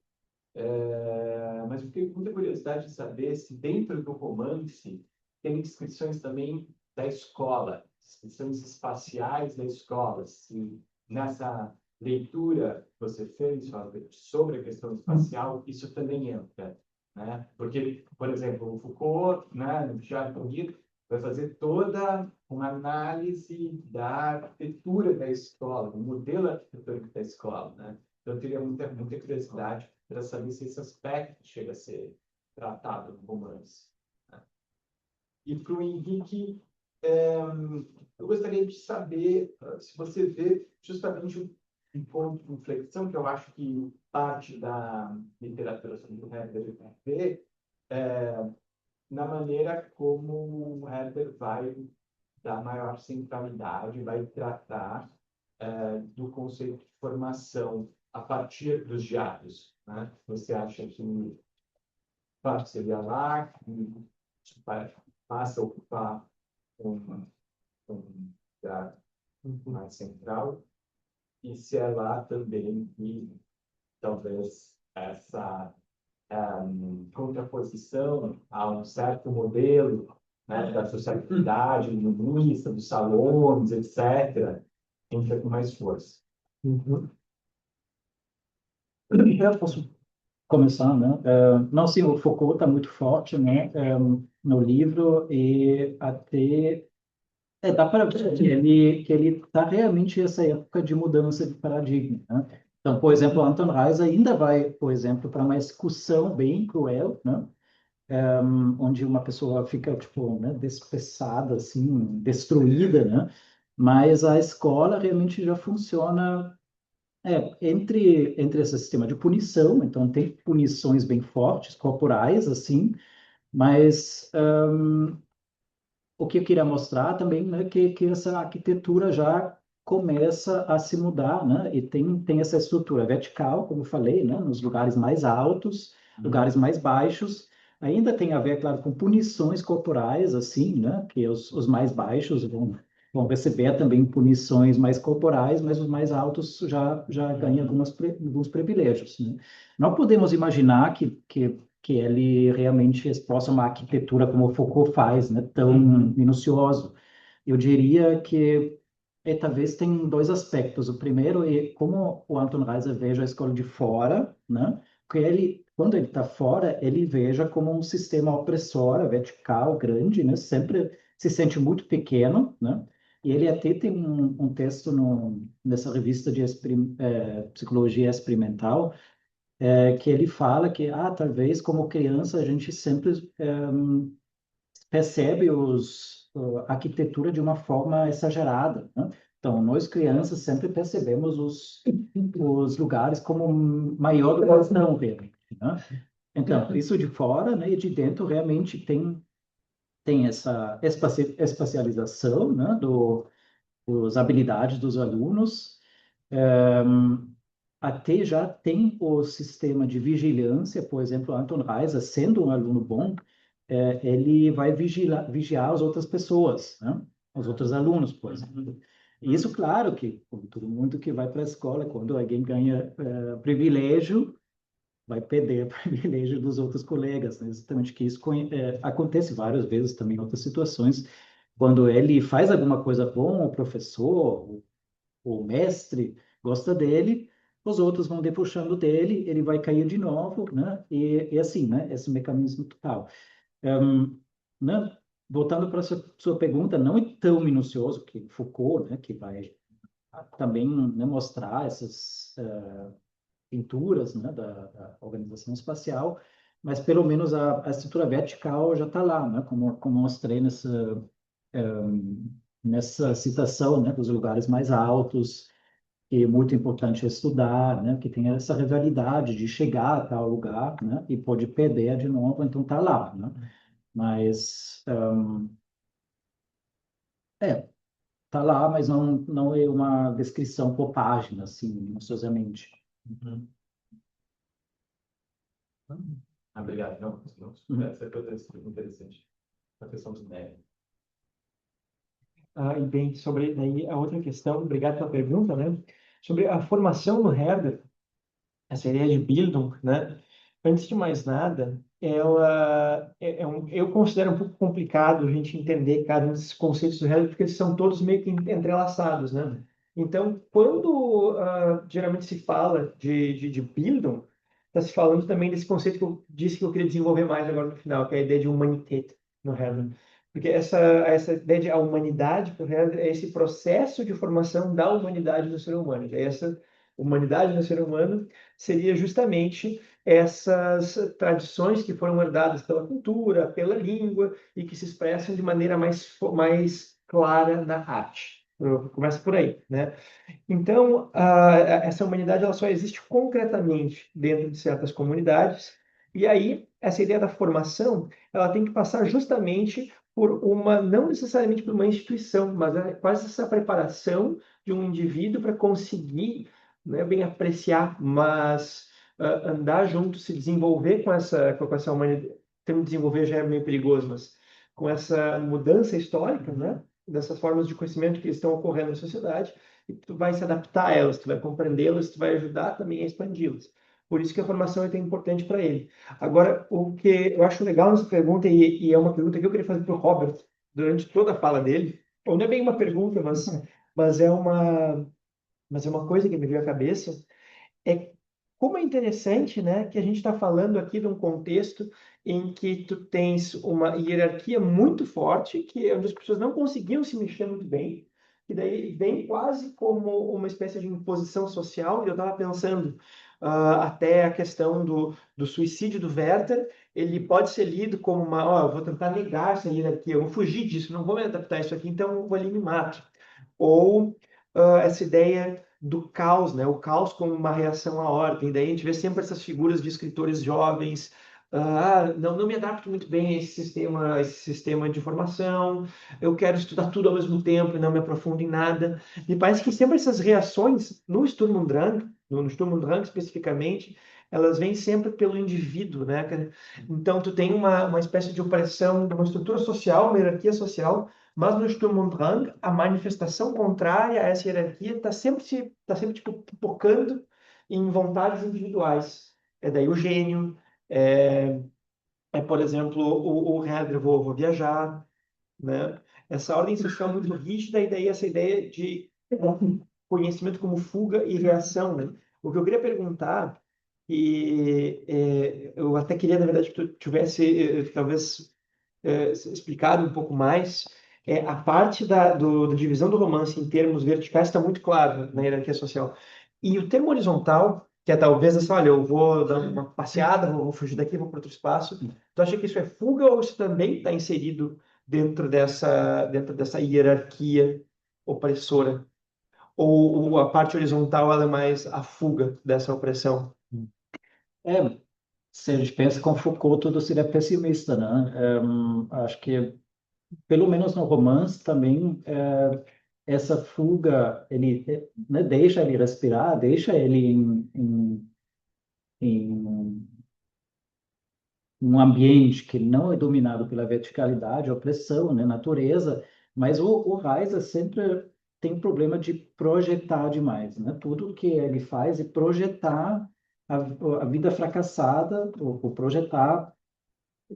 Mas eu fiquei com muita curiosidade de saber se dentro do romance tem descrições também da escola, descrições espaciais da escola, se nessa leitura que você fez sobre a questão espacial, isso também entra. Né? Porque, por exemplo, o Foucault, né, no Diário Corrido, vai fazer toda uma análise da arquitetura da escola, do modelo arquitetônico da escola. Né? Então, eu teria muita curiosidade para saber se esse aspecto chega a ser tratado no romance. Né? E para o Henrique, eu gostaria de saber se você vê justamente um ponto de inflexão que eu acho que parte da literatura sobre o Herder vê na maneira como o Herder vai dar maior centralidade, vai tratar do conceito de formação a partir dos diários. Né? Você acha que parte seria lá, que passa a ocupar um lugar mais central, e se é lá também que talvez essa contraposição a um certo modelo, né, da sociabilidade humanista, dos salões, etc., entra com mais força. Eu posso começar, né? Não, sim, o Foucault está muito forte, né, no livro e até dá para ver que ele está realmente nessa época de mudança de paradigma, né? Então, por exemplo, Anton Reiser ainda vai, por exemplo, para uma execução bem cruel, né? Onde uma pessoa fica, tipo, né, despeçada, assim, destruída, né? Mas a escola realmente já funciona entre esse sistema de punição, então tem punições bem fortes, corporais, assim, mas o que eu queria mostrar também, né, que essa arquitetura já começa a se mudar, né, e tem essa estrutura vertical, como eu falei, né, nos lugares mais altos, lugares mais baixos, Ainda tem a ver, claro, com punições corporais, assim, né? Que os mais baixos vão receber também punições mais corporais, mas os mais altos já ganham alguns privilégios, né? Não podemos imaginar que ele realmente expossa uma arquitetura como o Foucault faz, né? Tão minucioso. Eu diria que talvez tem dois aspectos. O primeiro é como o Anton Reiser veja a escola de fora, né? Porque quando ele está fora, ele veja como um sistema opressor, vertical, grande, né? Sempre se sente muito pequeno, né? E ele até tem um texto nessa revista de psicologia experimental, que ele fala que, talvez como criança a gente sempre percebe a arquitetura de uma forma exagerada, né? Então, nós crianças sempre percebemos os lugares como maior do que eles não realmente, né? Então, isso de fora, né, e de dentro realmente tem essa espacialização, né, dos habilidades dos alunos. Até já tem o sistema de vigilância, por exemplo, Anton Reiser, sendo um aluno bom, ele vai vigiar as outras pessoas, né? Os outros alunos, por exemplo. E isso, claro, que como todo mundo que vai para a escola, quando alguém ganha privilégio, vai perder o privilégio dos outros colegas, né? Exatamente que isso acontece várias vezes também em outras situações, quando ele faz alguma coisa bom, o professor, o mestre gosta dele, os outros vão depuxando dele, ele vai cair de novo, né? E assim, né? Esse mecanismo total. Um, né? Voltando para a sua pergunta, não é tão minucioso que Foucault, né? Que vai também, né, mostrar essas pinturas, né? Da organização espacial, mas pelo menos a estrutura vertical já está lá, né? Como mostrei nessa citação, né? Dos lugares mais altos, que é muito importante estudar, né? Que tem essa rivalidade de chegar a tal lugar, né? E pode perder de novo, então tá lá, né? Mas tá lá, mas não é uma descrição por página, assim, minuciosamente. Uhum. Obrigado. Essa é interessante. A questão do mérito. E bem, sobre daí a outra questão, obrigado pela pergunta, né? Sobre a formação no Herder, essa ideia de Bildung, né? Antes de mais nada, eu considero um pouco complicado a gente entender cada um desses conceitos do Herder, porque eles são todos meio que entrelaçados, né? Então, quando geralmente se fala de Bildung, está se falando também desse conceito que eu disse que eu queria desenvolver mais agora no final, que é a ideia de Humanität no Herder. Porque essa ideia de a humanidade para o Herder é esse processo de formação da humanidade no ser humano. E essa humanidade no ser humano seria justamente essas tradições que foram herdadas pela cultura, pela língua e que se expressam de maneira mais clara na arte. Começa por aí, né? Então, essa humanidade ela só existe concretamente dentro de certas comunidades, e aí essa ideia da formação ela tem que passar justamente por não necessariamente por uma instituição, mas é quase essa preparação de um indivíduo para conseguir, não é bem apreciar, mas andar junto, se desenvolver com essa humanidade. Termo desenvolver já é meio perigoso, mas com essa mudança histórica, né? Dessas formas de conhecimento que estão ocorrendo na sociedade, e tu vai se adaptar a elas, tu vai compreendê-las, tu vai ajudar também a expandi-las. Por isso que a formação é tão importante para ele. Agora, o que eu acho legal nessa pergunta, e é uma pergunta que eu queria fazer para o Robert durante toda a fala dele, ou não é bem uma pergunta, mas é uma coisa que me veio à cabeça, é como é interessante, né, que a gente está falando aqui de um contexto em que tu tens uma hierarquia muito forte, que onde as pessoas não conseguiam se mexer muito bem, e daí vem quase como uma espécie de imposição social. E eu estava pensando até a questão do suicídio do Werther, ele pode ser lido como eu vou tentar negar essa hierarquia, eu vou fugir disso, não vou me adaptar a isso aqui, então eu vou ali e me mato. Ou essa ideia do caos, né? O caos como uma reação à ordem. Daí a gente vê sempre essas figuras de escritores jovens. Não me adapto muito bem a esse sistema de informação. Eu quero estudar tudo ao mesmo tempo e não me aprofundo em nada. Me parece que sempre essas reações no Sturm und Drang, no Sturm und Drang especificamente, elas vêm sempre pelo indivíduo, né, cara? Então, tu tem uma espécie de opressão, de uma estrutura social, uma hierarquia social, mas no Sturm und Drang, a manifestação contrária a essa hierarquia está sempre tipo, pipocando em vontades individuais. É daí o gênio, é, por exemplo, o Herder, vou viajar, né? Essa ordem social muito rígida e daí essa ideia de conhecimento como fuga e reação, né? O que eu queria perguntar, e eu até queria, na verdade, que tu tivesse, talvez, explicado um pouco mais, a parte da divisão do romance em termos verticais está muito claro na hierarquia social. E o termo horizontal, que é talvez assim, olha, eu vou dar uma passeada, vou fugir daqui, vou para outro espaço. Tu acha que isso é fuga ou isso também está inserido dentro dessa hierarquia opressora? Ou a parte horizontal ela é mais a fuga dessa opressão? É, se a gente pensa com Foucault, tudo seria pessimista, né? Acho que, pelo menos no romance, também essa fuga, ele né, deixa ele respirar, deixa ele em um ambiente que não é dominado pela verticalidade, opressão, né, natureza, mas o Reiser sempre tem um problema de projetar demais, né? Tudo que ele faz é projetar a, a vida fracassada, ou projetar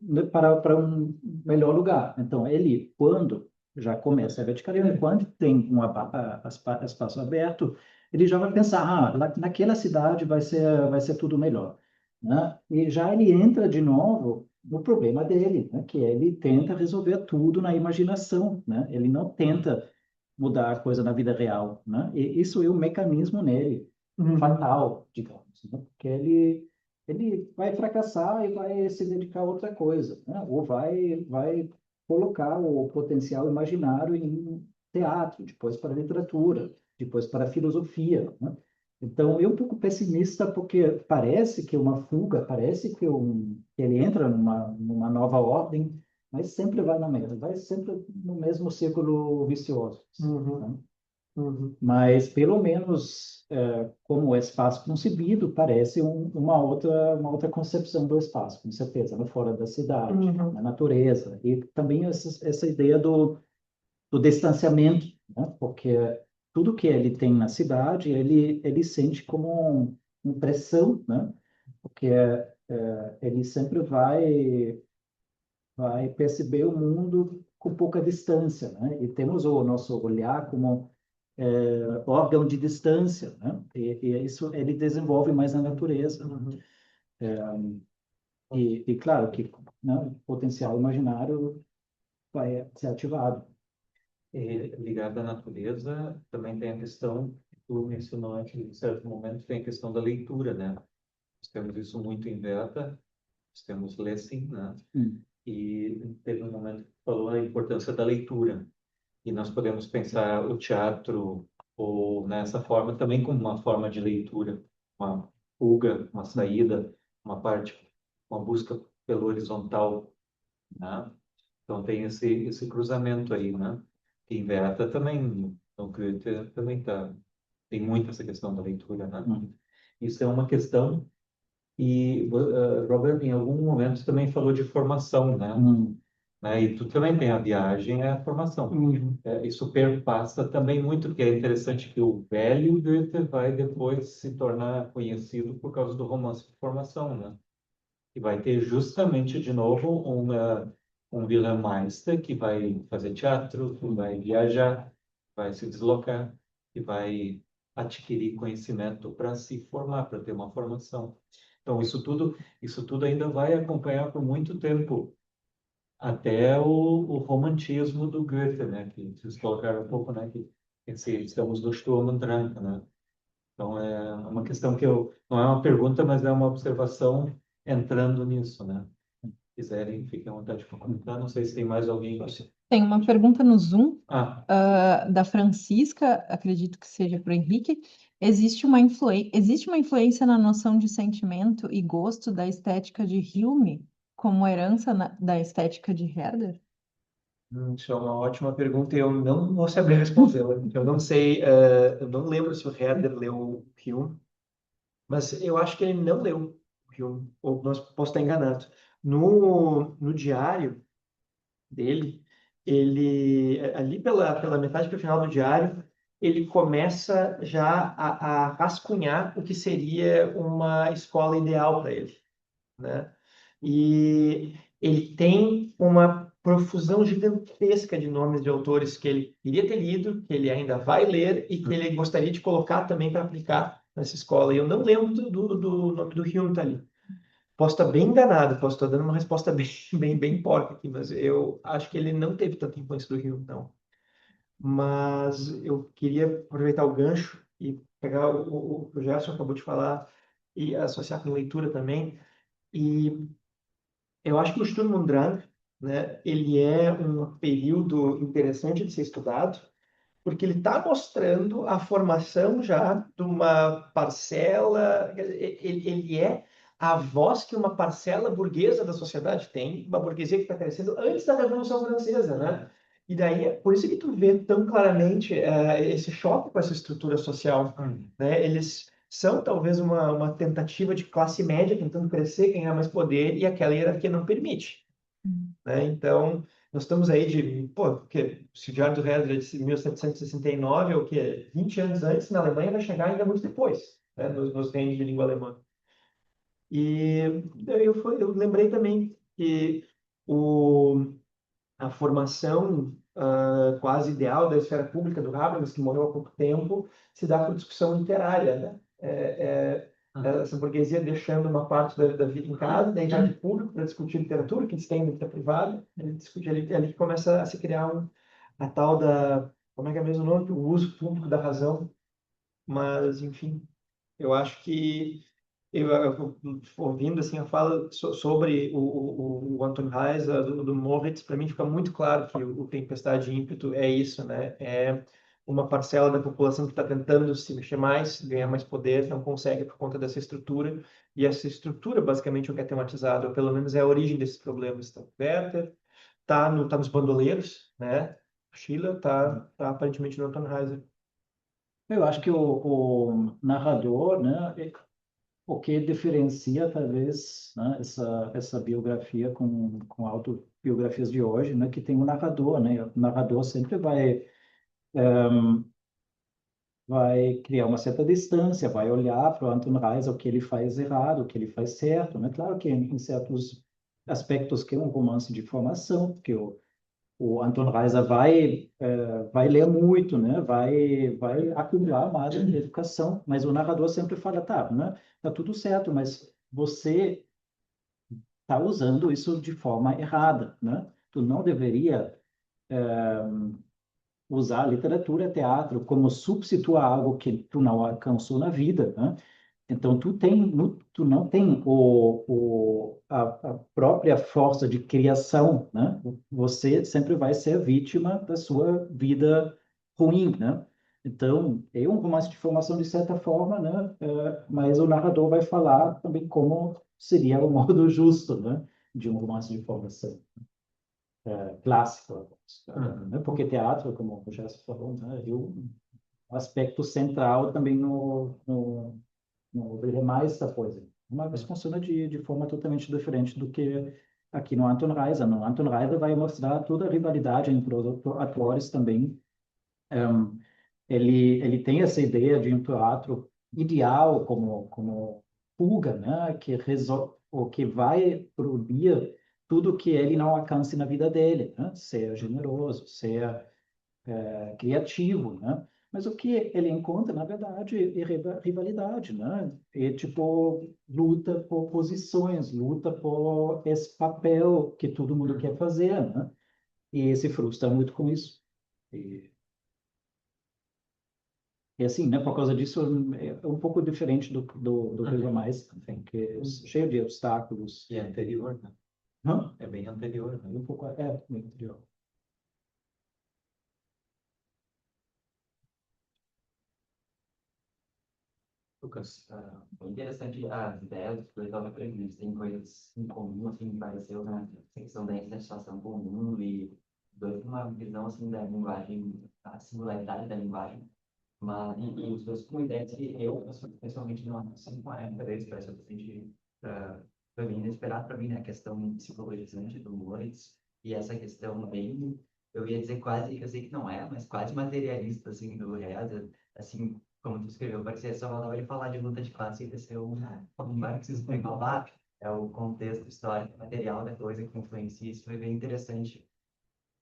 né, para um melhor lugar. Então, ele, quando já começa a verticalidade, quando tem espaço aberto, ele já vai pensar, naquela cidade vai ser tudo melhor, né? E já ele entra de novo no problema dele, né? Que ele tenta resolver tudo na imaginação, né? Ele não tenta mudar a coisa na vida real, né? E isso é um mecanismo nele, fatal, digamos, né? Porque ele vai fracassar e vai se dedicar a outra coisa, né? Ou vai colocar o potencial imaginário em teatro, depois para literatura, depois para filosofia, né? Então, eu um pouco pessimista porque parece que uma fuga, parece que ele entra numa nova ordem, mas sempre vai na mesma, vai sempre no mesmo círculo vicioso, né? Uhum. Mas pelo menos como o espaço concebido parece uma outra concepção do espaço, com certeza, né? Fora da cidade, Uhum. na natureza e também essa ideia do distanciamento, né? Porque tudo que ele tem na cidade ele sente como uma pressão, né? Porque ele sempre vai perceber o mundo com pouca distância, né? E temos o nosso olhar como órgão de distância, né? E isso ele desenvolve mais na natureza. Uhum. E claro que né, o potencial imaginário vai ser ativado. E ligado à natureza, também tem a questão que tu mencionou antes, em certo momento, tem a questão da leitura, né? Nós temos isso muito em Werther, nós temos Lessing, né? Hum. E teve um momento que falou a importância da leitura. E nós podemos pensar o teatro ou nessa forma também como uma forma de leitura, uma fuga, uma saída, uma parte, uma busca pelo horizontal, né? Então tem esse cruzamento aí, né? Que em Werther também, no Goethe também tem muito essa questão da leitura, né? Isso é uma questão e Robert em algum momento também falou de formação, né? Né? E tu também tem a viagem, é a formação. Uhum. Isso perpassa também muito, porque é interessante que o velho Goethe vai depois se tornar conhecido por causa do romance de formação, né? E vai ter justamente de novo um Wilhelm Meister que vai fazer teatro, que vai viajar, vai se deslocar e vai adquirir conhecimento para se formar, para ter uma formação. Então isso tudo ainda vai acompanhar por muito tempo até o romantismo do Goethe, né? Que vocês colocaram um pouco, né? Que estamos no Sturm und Drang, né? Então é uma questão que não é uma pergunta, mas é uma observação entrando nisso, né? Se quiserem, fiquem à vontade para comentar. Não sei se tem mais alguém. Tem uma pergunta no Zoom, Ah, da Francisca, acredito que seja para o Henrique. Existe uma influência na noção de sentimento e gosto da estética de Hume como herança da estética de Herder? Isso é uma ótima pergunta e eu não vou saber respondê-la. Eu não sei, eu não lembro se o Herder leu o Hume, mas eu acho que ele não leu. ou posso estar enganado. No diário dele, ali pela metade para o final do diário, ele começa já a rascunhar o que seria uma escola ideal para ele, né? E ele tem uma profusão gigantesca de nomes de autores que ele queria ter lido, que ele ainda vai ler e que ele gostaria de colocar também para aplicar nessa escola. E eu não lembro do nome do Hume tá ali. Posso estar bem enganado, posso estar dando uma resposta bem porca aqui, mas eu acho que ele não teve tanta influência do Hume, não. Mas eu queria aproveitar o gancho e pegar o que o Gerson acabou de falar e associar com leitura também. E eu acho que o Sturm und Drang, né, ele é um período interessante de ser estudado, porque ele está mostrando a formação já de uma parcela, ele é a voz que uma parcela burguesa da sociedade tem, uma burguesia que está crescendo antes da Revolução Francesa, né? E daí, é por isso que tu vê tão claramente esse choque com essa estrutura social, né? Eles são talvez uma tentativa de classe média tentando crescer, ganhar mais poder, e aquela hierarquia não permite, né? Então, nós estamos aí porque o Diário do Herder é de 1769, ou o quê? 20 anos antes, na Alemanha vai chegar ainda muito depois, né? Nos reinos de língua alemã. E daí eu lembrei também que a formação quase ideal da esfera pública do Habermas, que morreu há pouco tempo, se dá por discussão literária, né? Essa burguesia deixando uma parte da vida em casa, daí vai de público para discutir literatura, que eles têm na vida privada, ele discute ali que começa a se criar a tal como é que é mesmo o nome? O uso público da razão. Mas, enfim, eu acho que ouvindo assim a fala sobre o Anton Reiser do Moritz, para mim fica muito claro que o Tempestade de Ímpeto é isso, né? É uma parcela da população que está tentando se mexer mais, ganhar mais poder, não consegue por conta dessa estrutura, e essa estrutura basicamente é o que é tematizado, ou pelo menos é a origem desses problemas. Então, Werther tá nos bandoleiros, né? Schiller tá aparentemente no Anton Reiser. Eu acho que o narrador, né, o que diferencia talvez, né, essa biografia com autobiografias de hoje, né, que tem o narrador, né? O narrador sempre vai criar uma certa distância, vai olhar para o Anton Reiser o que ele faz errado, o que ele faz certo, né? Claro que em certos aspectos que é um romance de formação, porque o Anton Reiser vai ler muito, né? Vai acumular mais de educação, mas o narrador sempre fala, tá, né? Tá tudo certo, mas você está usando isso de forma errada, né? Tu não deveria usar literatura, teatro como substituir algo que tu não alcançou na vida, né? Então tu não tem a própria força de criação, né? Você sempre vai ser vítima da sua vida ruim, né? Então é um romance de formação de certa forma, né? Mas o narrador vai falar também como seria o modo justo, né? De um romance de formação clássico, né? Porque teatro, como o Gerson falou, né? Um aspecto central também no brilha mais essa coisa. Mas funciona de forma totalmente diferente do que aqui no Anton Reiser. No Anton Reiser vai mostrar toda a rivalidade entre os atores também. Ele tem essa ideia de um teatro ideal como fuga, né? O que vai produzir tudo que ele não alcance na vida dele, né? Ser generoso, ser criativo, né? Mas o que ele encontra, na verdade, é rivalidade, né? É tipo luta por posições, luta por esse papel que todo mundo quer fazer, né? E se frustra muito com isso. E, e assim, né? Por causa disso, é um pouco diferente do Brilha Mais, enfim, que é cheio de obstáculos. E é anterior, né? Hã? É bem anterior, né? Um pouco, meio anterior. Lucas. Foi interessante as ideias que eu estava aprendendo. Tem coisas em comum, assim, que pareceu na secção da insatisfação com o mundo e dois uma visão, assim, da linguagem, a singularidade da linguagem. Mas, e os dois com ideias que eu, pessoalmente, não assim, com a época deles, parece bastante foi bem inesperado para mim, né? A questão psicologizante do Moritz e essa questão bem, eu ia dizer quase, eu sei que não é, mas quase materialista, assim, do Herder, assim, como tu escreveu, parecia só faltava ele falar de luta de classe e descer um marxismo bem babado, é o contexto histórico, material da coisa que influencia, isso foi bem interessante.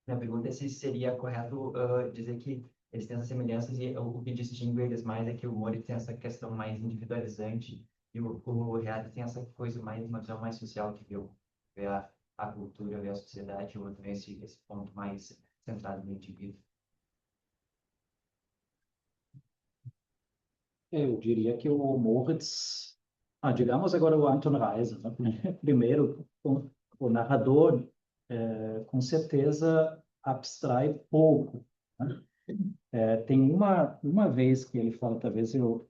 Minha pergunta é se seria correto dizer que eles têm essas semelhanças e o que distingue eles mais é que o Moritz tem essa questão mais individualizante e o Herder tem essa coisa mais, uma visão mais social que vê a cultura, vê a sociedade, o outro vê esse ponto mais centrado no indivíduo. Eu diria que o Moritz, digamos agora o Anton Reiser, né? Primeiro, o narrador, com certeza abstrai pouco, né? Tem uma vez que ele fala, talvez eu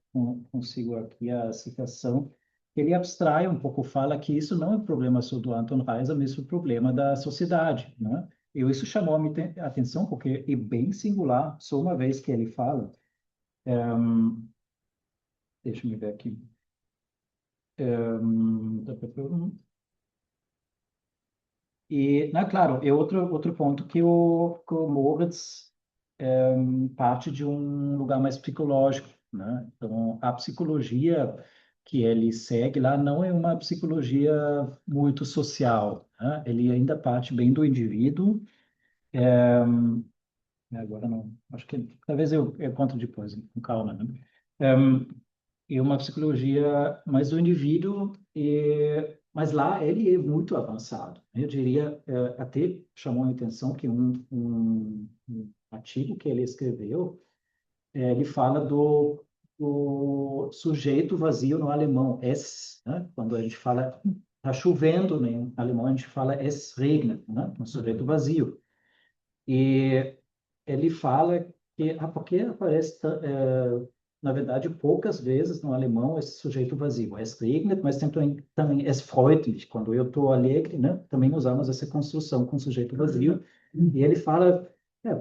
consigo aqui a citação, que ele abstrai um pouco, fala que isso não é um problema só do Anton Reiser, mas é um problema da sociedade, né? E isso chamou a minha atenção porque é bem singular, só uma vez que ele fala, deixa eu ver aqui. Claro, é outro ponto que o Moritz parte de um lugar mais psicológico, né? Então, a psicologia que ele segue lá não é uma psicologia muito social, né? Ele ainda parte bem do indivíduo. Agora não, acho que talvez eu conto depois, com calma, né? E uma psicologia mais do indivíduo, mas lá ele é muito avançado. Eu diria, até chamou a atenção que um artigo que ele escreveu, ele fala do sujeito vazio no alemão, es, né? Quando a gente fala, está chovendo, né? Em alemão a gente fala es regnet, né? Um sujeito vazio. E ele fala que, porque aparece, na verdade, poucas vezes no alemão esse sujeito vazio. Es regnet, mas tem também es freut mich. Quando eu estou alegre, né? Também usamos essa construção com sujeito vazio. E ele fala,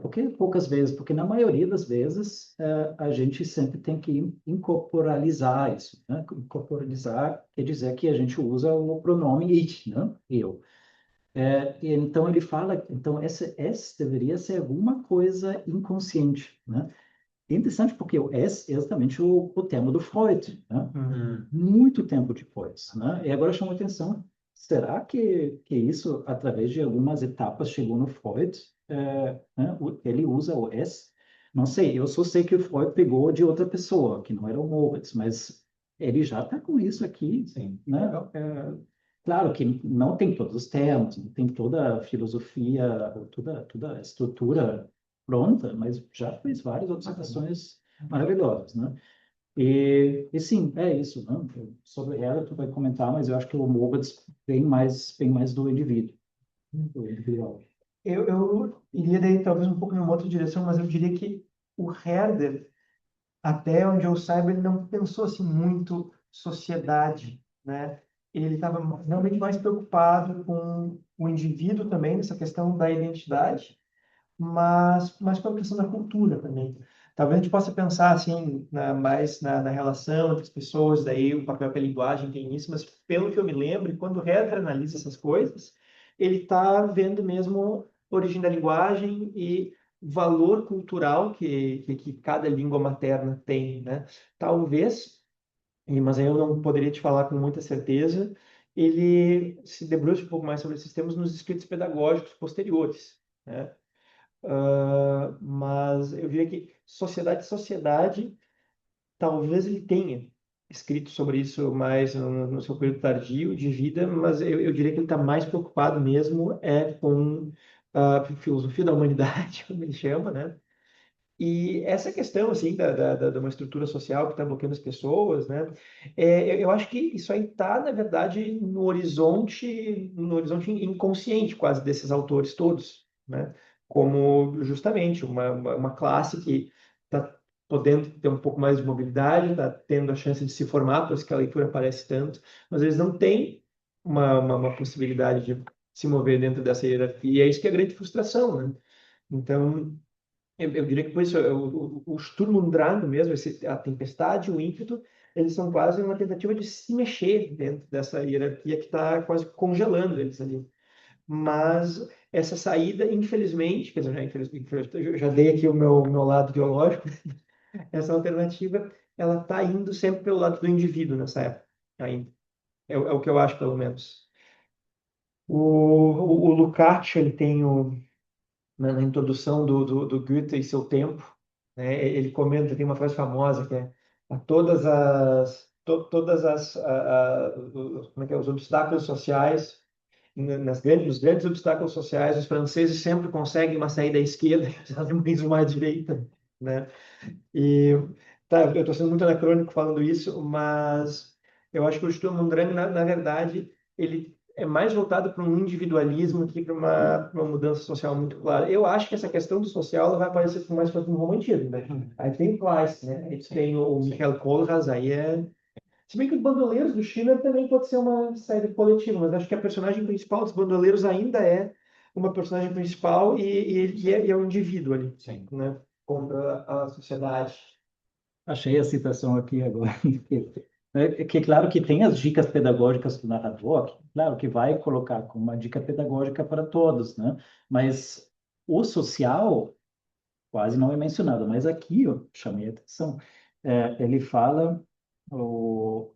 porque poucas vezes? Porque na maioria das vezes a gente sempre tem que incorporalizar isso, né? Incorporalizar quer dizer que a gente usa o pronome ich, né? Eu. E então ele fala, então essa deveria ser alguma coisa inconsciente, né? É interessante porque o S é exatamente o termo do Freud, né? Muito tempo depois, né? E agora chama atenção, será que isso, através de algumas etapas, chegou no Freud? Né? Ele usa o S? Não sei, eu só sei que o Freud pegou de outra pessoa, que não era o Moritz, mas ele já está com isso aqui, Sim. né? Claro que não tem todos os termos, não tem toda a filosofia, toda a estrutura pronta, mas já fez várias observações maravilhosas, né? E sim, é isso, né? Sobre ela tu vai comentar, mas eu acho que o Moritz bem mais do indivíduo, do individual. Eu iria daí talvez um pouco numa outra direção, mas eu diria que o Herder, até onde eu saiba, ele não pensou assim muito sociedade, né? Ele estava realmente mais preocupado com o indivíduo também, nessa questão da identidade, mas com a questão da cultura também. Talvez a gente possa pensar assim, mais na relação entre as pessoas, daí o papel que a linguagem tem nisso, mas pelo que eu me lembro, quando o Herder analisa essas coisas, ele está vendo mesmo a origem da linguagem e valor cultural que cada língua materna tem, né? Talvez, mas aí eu não poderia te falar com muita certeza, ele se debruça um pouco mais sobre esses temas nos escritos pedagógicos posteriores, né? Mas eu diria que sociedade, talvez ele tenha escrito sobre isso mais no seu período tardio de vida, mas eu diria que ele está mais preocupado mesmo com a filosofia da humanidade, como ele chama, né? E essa questão, assim, de uma estrutura social que está bloqueando as pessoas, né? Eu acho que isso aí está, na verdade, no horizonte inconsciente quase desses autores todos, né? Como justamente uma classe que está podendo ter um pouco mais de mobilidade, está tendo a chance de se formar, por isso que a leitura aparece tanto, mas eles não têm uma possibilidade de se mover dentro dessa hierarquia, e é isso que é a grande frustração, né? Então, eu diria que por isso o Sturm und Drang mesmo, a tempestade, o ímpeto, eles são quase uma tentativa de se mexer dentro dessa hierarquia que está quase congelando eles ali. Mas essa saída, infelizmente, quer dizer, eu já dei aqui o meu lado biológico, essa alternativa, ela está indo sempre pelo lado do indivíduo nessa época, ainda. É o que eu acho, pelo menos. O Lukács, ele tem na introdução do Goethe e seu tempo, né, ele comenta, tem uma frase famosa que é todas como é que é, os obstáculos sociais, nos grandes obstáculos sociais, os franceses sempre conseguem uma saída à esquerda, os alemães uma à direita, né? E tá, eu estou sendo muito anacrônico falando isso, mas eu acho que o Sturm und Drang, na verdade, ele é mais voltado para um individualismo que para uma mudança social muito clara. Eu acho que essa questão do social ela vai aparecer mais para o romantismo, né? Aí tem o Kleist, né? Aí tem o Michael Kohlhaas, aí é... Se bem que os bandoleiros do Schiller também pode ser uma saída coletiva, mas acho que a personagem principal dos bandoleiros ainda é uma personagem principal e é um indivíduo ali, Sim. né? Contra a sociedade. Achei a citação aqui agora. É que claro que tem as dicas pedagógicas do narrador, que, claro que vai colocar como uma dica pedagógica para todos, né? Mas o social quase não é mencionado, mas aqui eu chamei a atenção. Ele fala, o,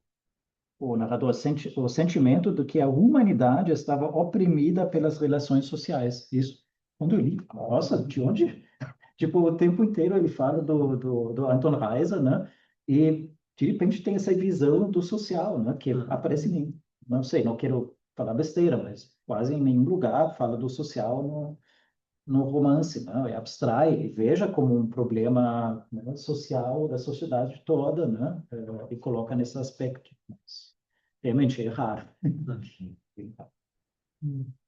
o narrador sente o sentimento de que a humanidade estava oprimida pelas relações sociais. Isso, quando eu li, nossa, de onde? Tipo, o tempo inteiro ele fala do Anton Reiser, né? E de repente tem essa visão do social, né? Que aparece em, não sei, não quero falar besteira, mas quase em nenhum lugar fala do social no romance, né? E abstrai e veja como um problema, né, social da sociedade toda, né? E coloca nesse aspecto. Mas, realmente é raro.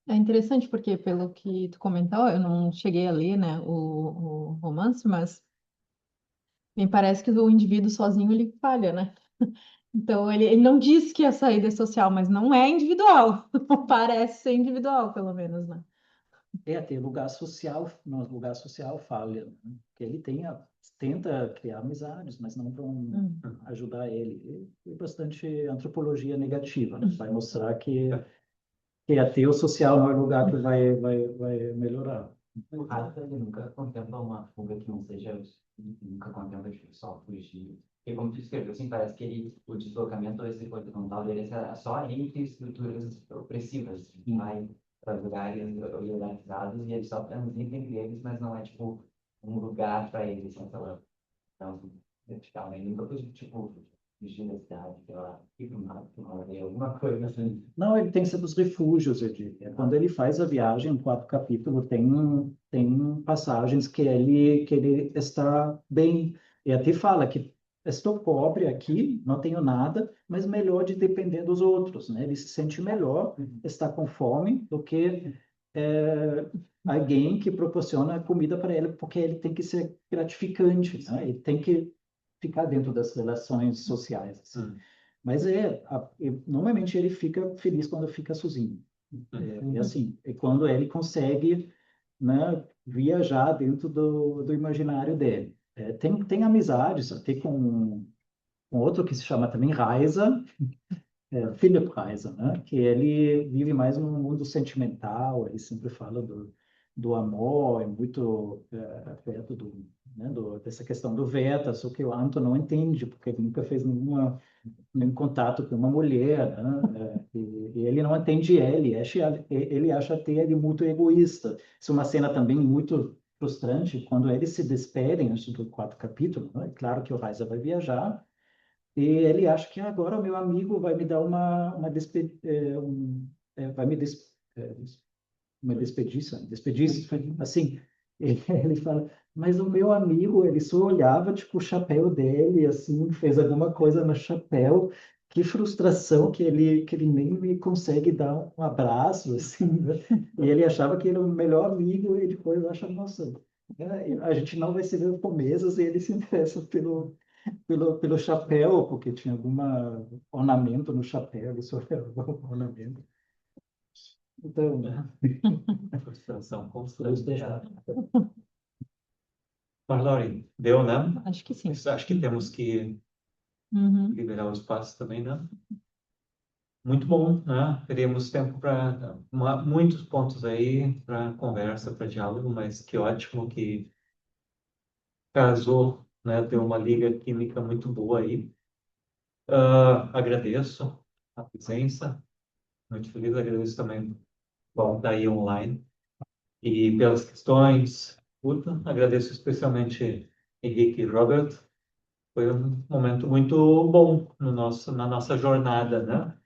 É interessante porque, pelo que tu comentou, eu não cheguei a ler, né, o romance, mas me parece que o indivíduo sozinho ele falha, né? Então ele não diz que a saída é social, mas não é individual. Não parece ser individual, pelo menos, né? Tem lugar social, no lugar social falha, né? Que ele tenta criar amizades, mas não vão ajudar ele. E bastante antropologia negativa, né? Vai mostrar que até o social não é o lugar que vai melhorar. O rato, ele nunca contempla uma fuga que não seja, nunca contempla tipo, só fugir. Porque como tu escreveu, assim, parece que o deslocamento esse horizontal dele é só entre estruturas opressivas. Assim, que vai para lugares hierarquizados e ele só transita entre eles, mas não é, tipo, um lugar para eles, assim, pela, então, vertical, né? Ele nunca foi, tipo, fugir da cidade, sei lá, ir para uma aldeia, alguma coisa assim. Não, ele tem seus refúgios, eu diria. Quando ele faz a viagem, no quarto capítulo, tem passagens que ele está bem. E até fala que estou pobre aqui, não tenho nada, mas melhor de depender dos outros, né? Ele se sente melhor, está com fome, do que alguém que proporciona comida para ele, porque ele tem que ser gratificante, né? Ele tem que ficar dentro das relações sociais, assim. Mas normalmente ele fica feliz quando fica sozinho. E assim, é quando ele consegue, né, viajar dentro do imaginário dele. Tem amizades, até com outro que se chama também Reiser, Philip Reiser, né, que ele vive mais num mundo sentimental, ele sempre fala do amor, é muito perto dessa questão do Werther, só que o Anton não entende, porque ele nunca fez nenhum contato com uma mulher, né? E ele não entende ele acha até ele muito egoísta. Isso é uma cena também muito frustrante, quando eles se despedem antes do quarto capítulo, né? É claro que o Reiser vai viajar, e ele acha que agora o meu amigo vai me dar uma vai me uma despediça, assim, ele fala, mas o meu amigo, ele só olhava, tipo, o chapéu dele, assim, fez alguma coisa no chapéu, que frustração que ele nem me consegue dar um abraço, assim, né? E ele achava que ele era o melhor amigo, e depois acha, nossa, a gente não vai se ver por meses, e ele se interessa pelo chapéu, porque tinha algum ornamento no chapéu, ele só olhava o ornamento. Então, Frustração constante. Mas, Lauren, deu, né? Acho que sim. Acho que temos que Uhum. liberar o espaço também, né? Muito bom, né? Teríamos tempo para muitos pontos aí para conversa, para diálogo, mas que ótimo que casou, né? Deu uma liga química muito boa aí. Agradeço a presença, muito feliz, agradeço também bom estar aí online e pelas questões. Escuta, agradeço especialmente Henrique e Robert. Foi um momento muito bom na nossa jornada, né?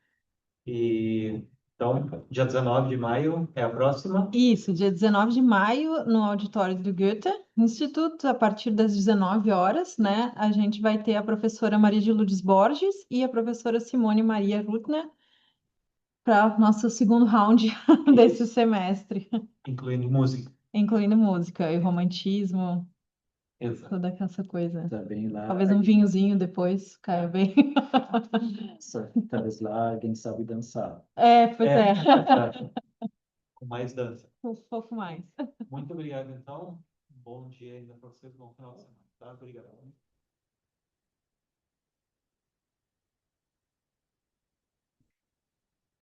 E então, dia 19 de maio é a próxima. Isso, dia 19 de maio, no auditório do Goethe Instituto, a partir das 19 horas, né? A gente vai ter a professora Maria de Lourdes Borges e a professora Simone Maria Rutner para nosso segundo round desse semestre, Incluindo música. incluindo música e romantismo, Exato. toda essa coisa. Tá bem lá. Talvez um vinhozinho depois caia bem. Talvez lá alguém sabe dançar. Pois é. Exato. Com mais dança. Um pouco mais. Muito obrigado, então. Bom dia ainda para vocês, bom final de semana. Tá? Obrigado.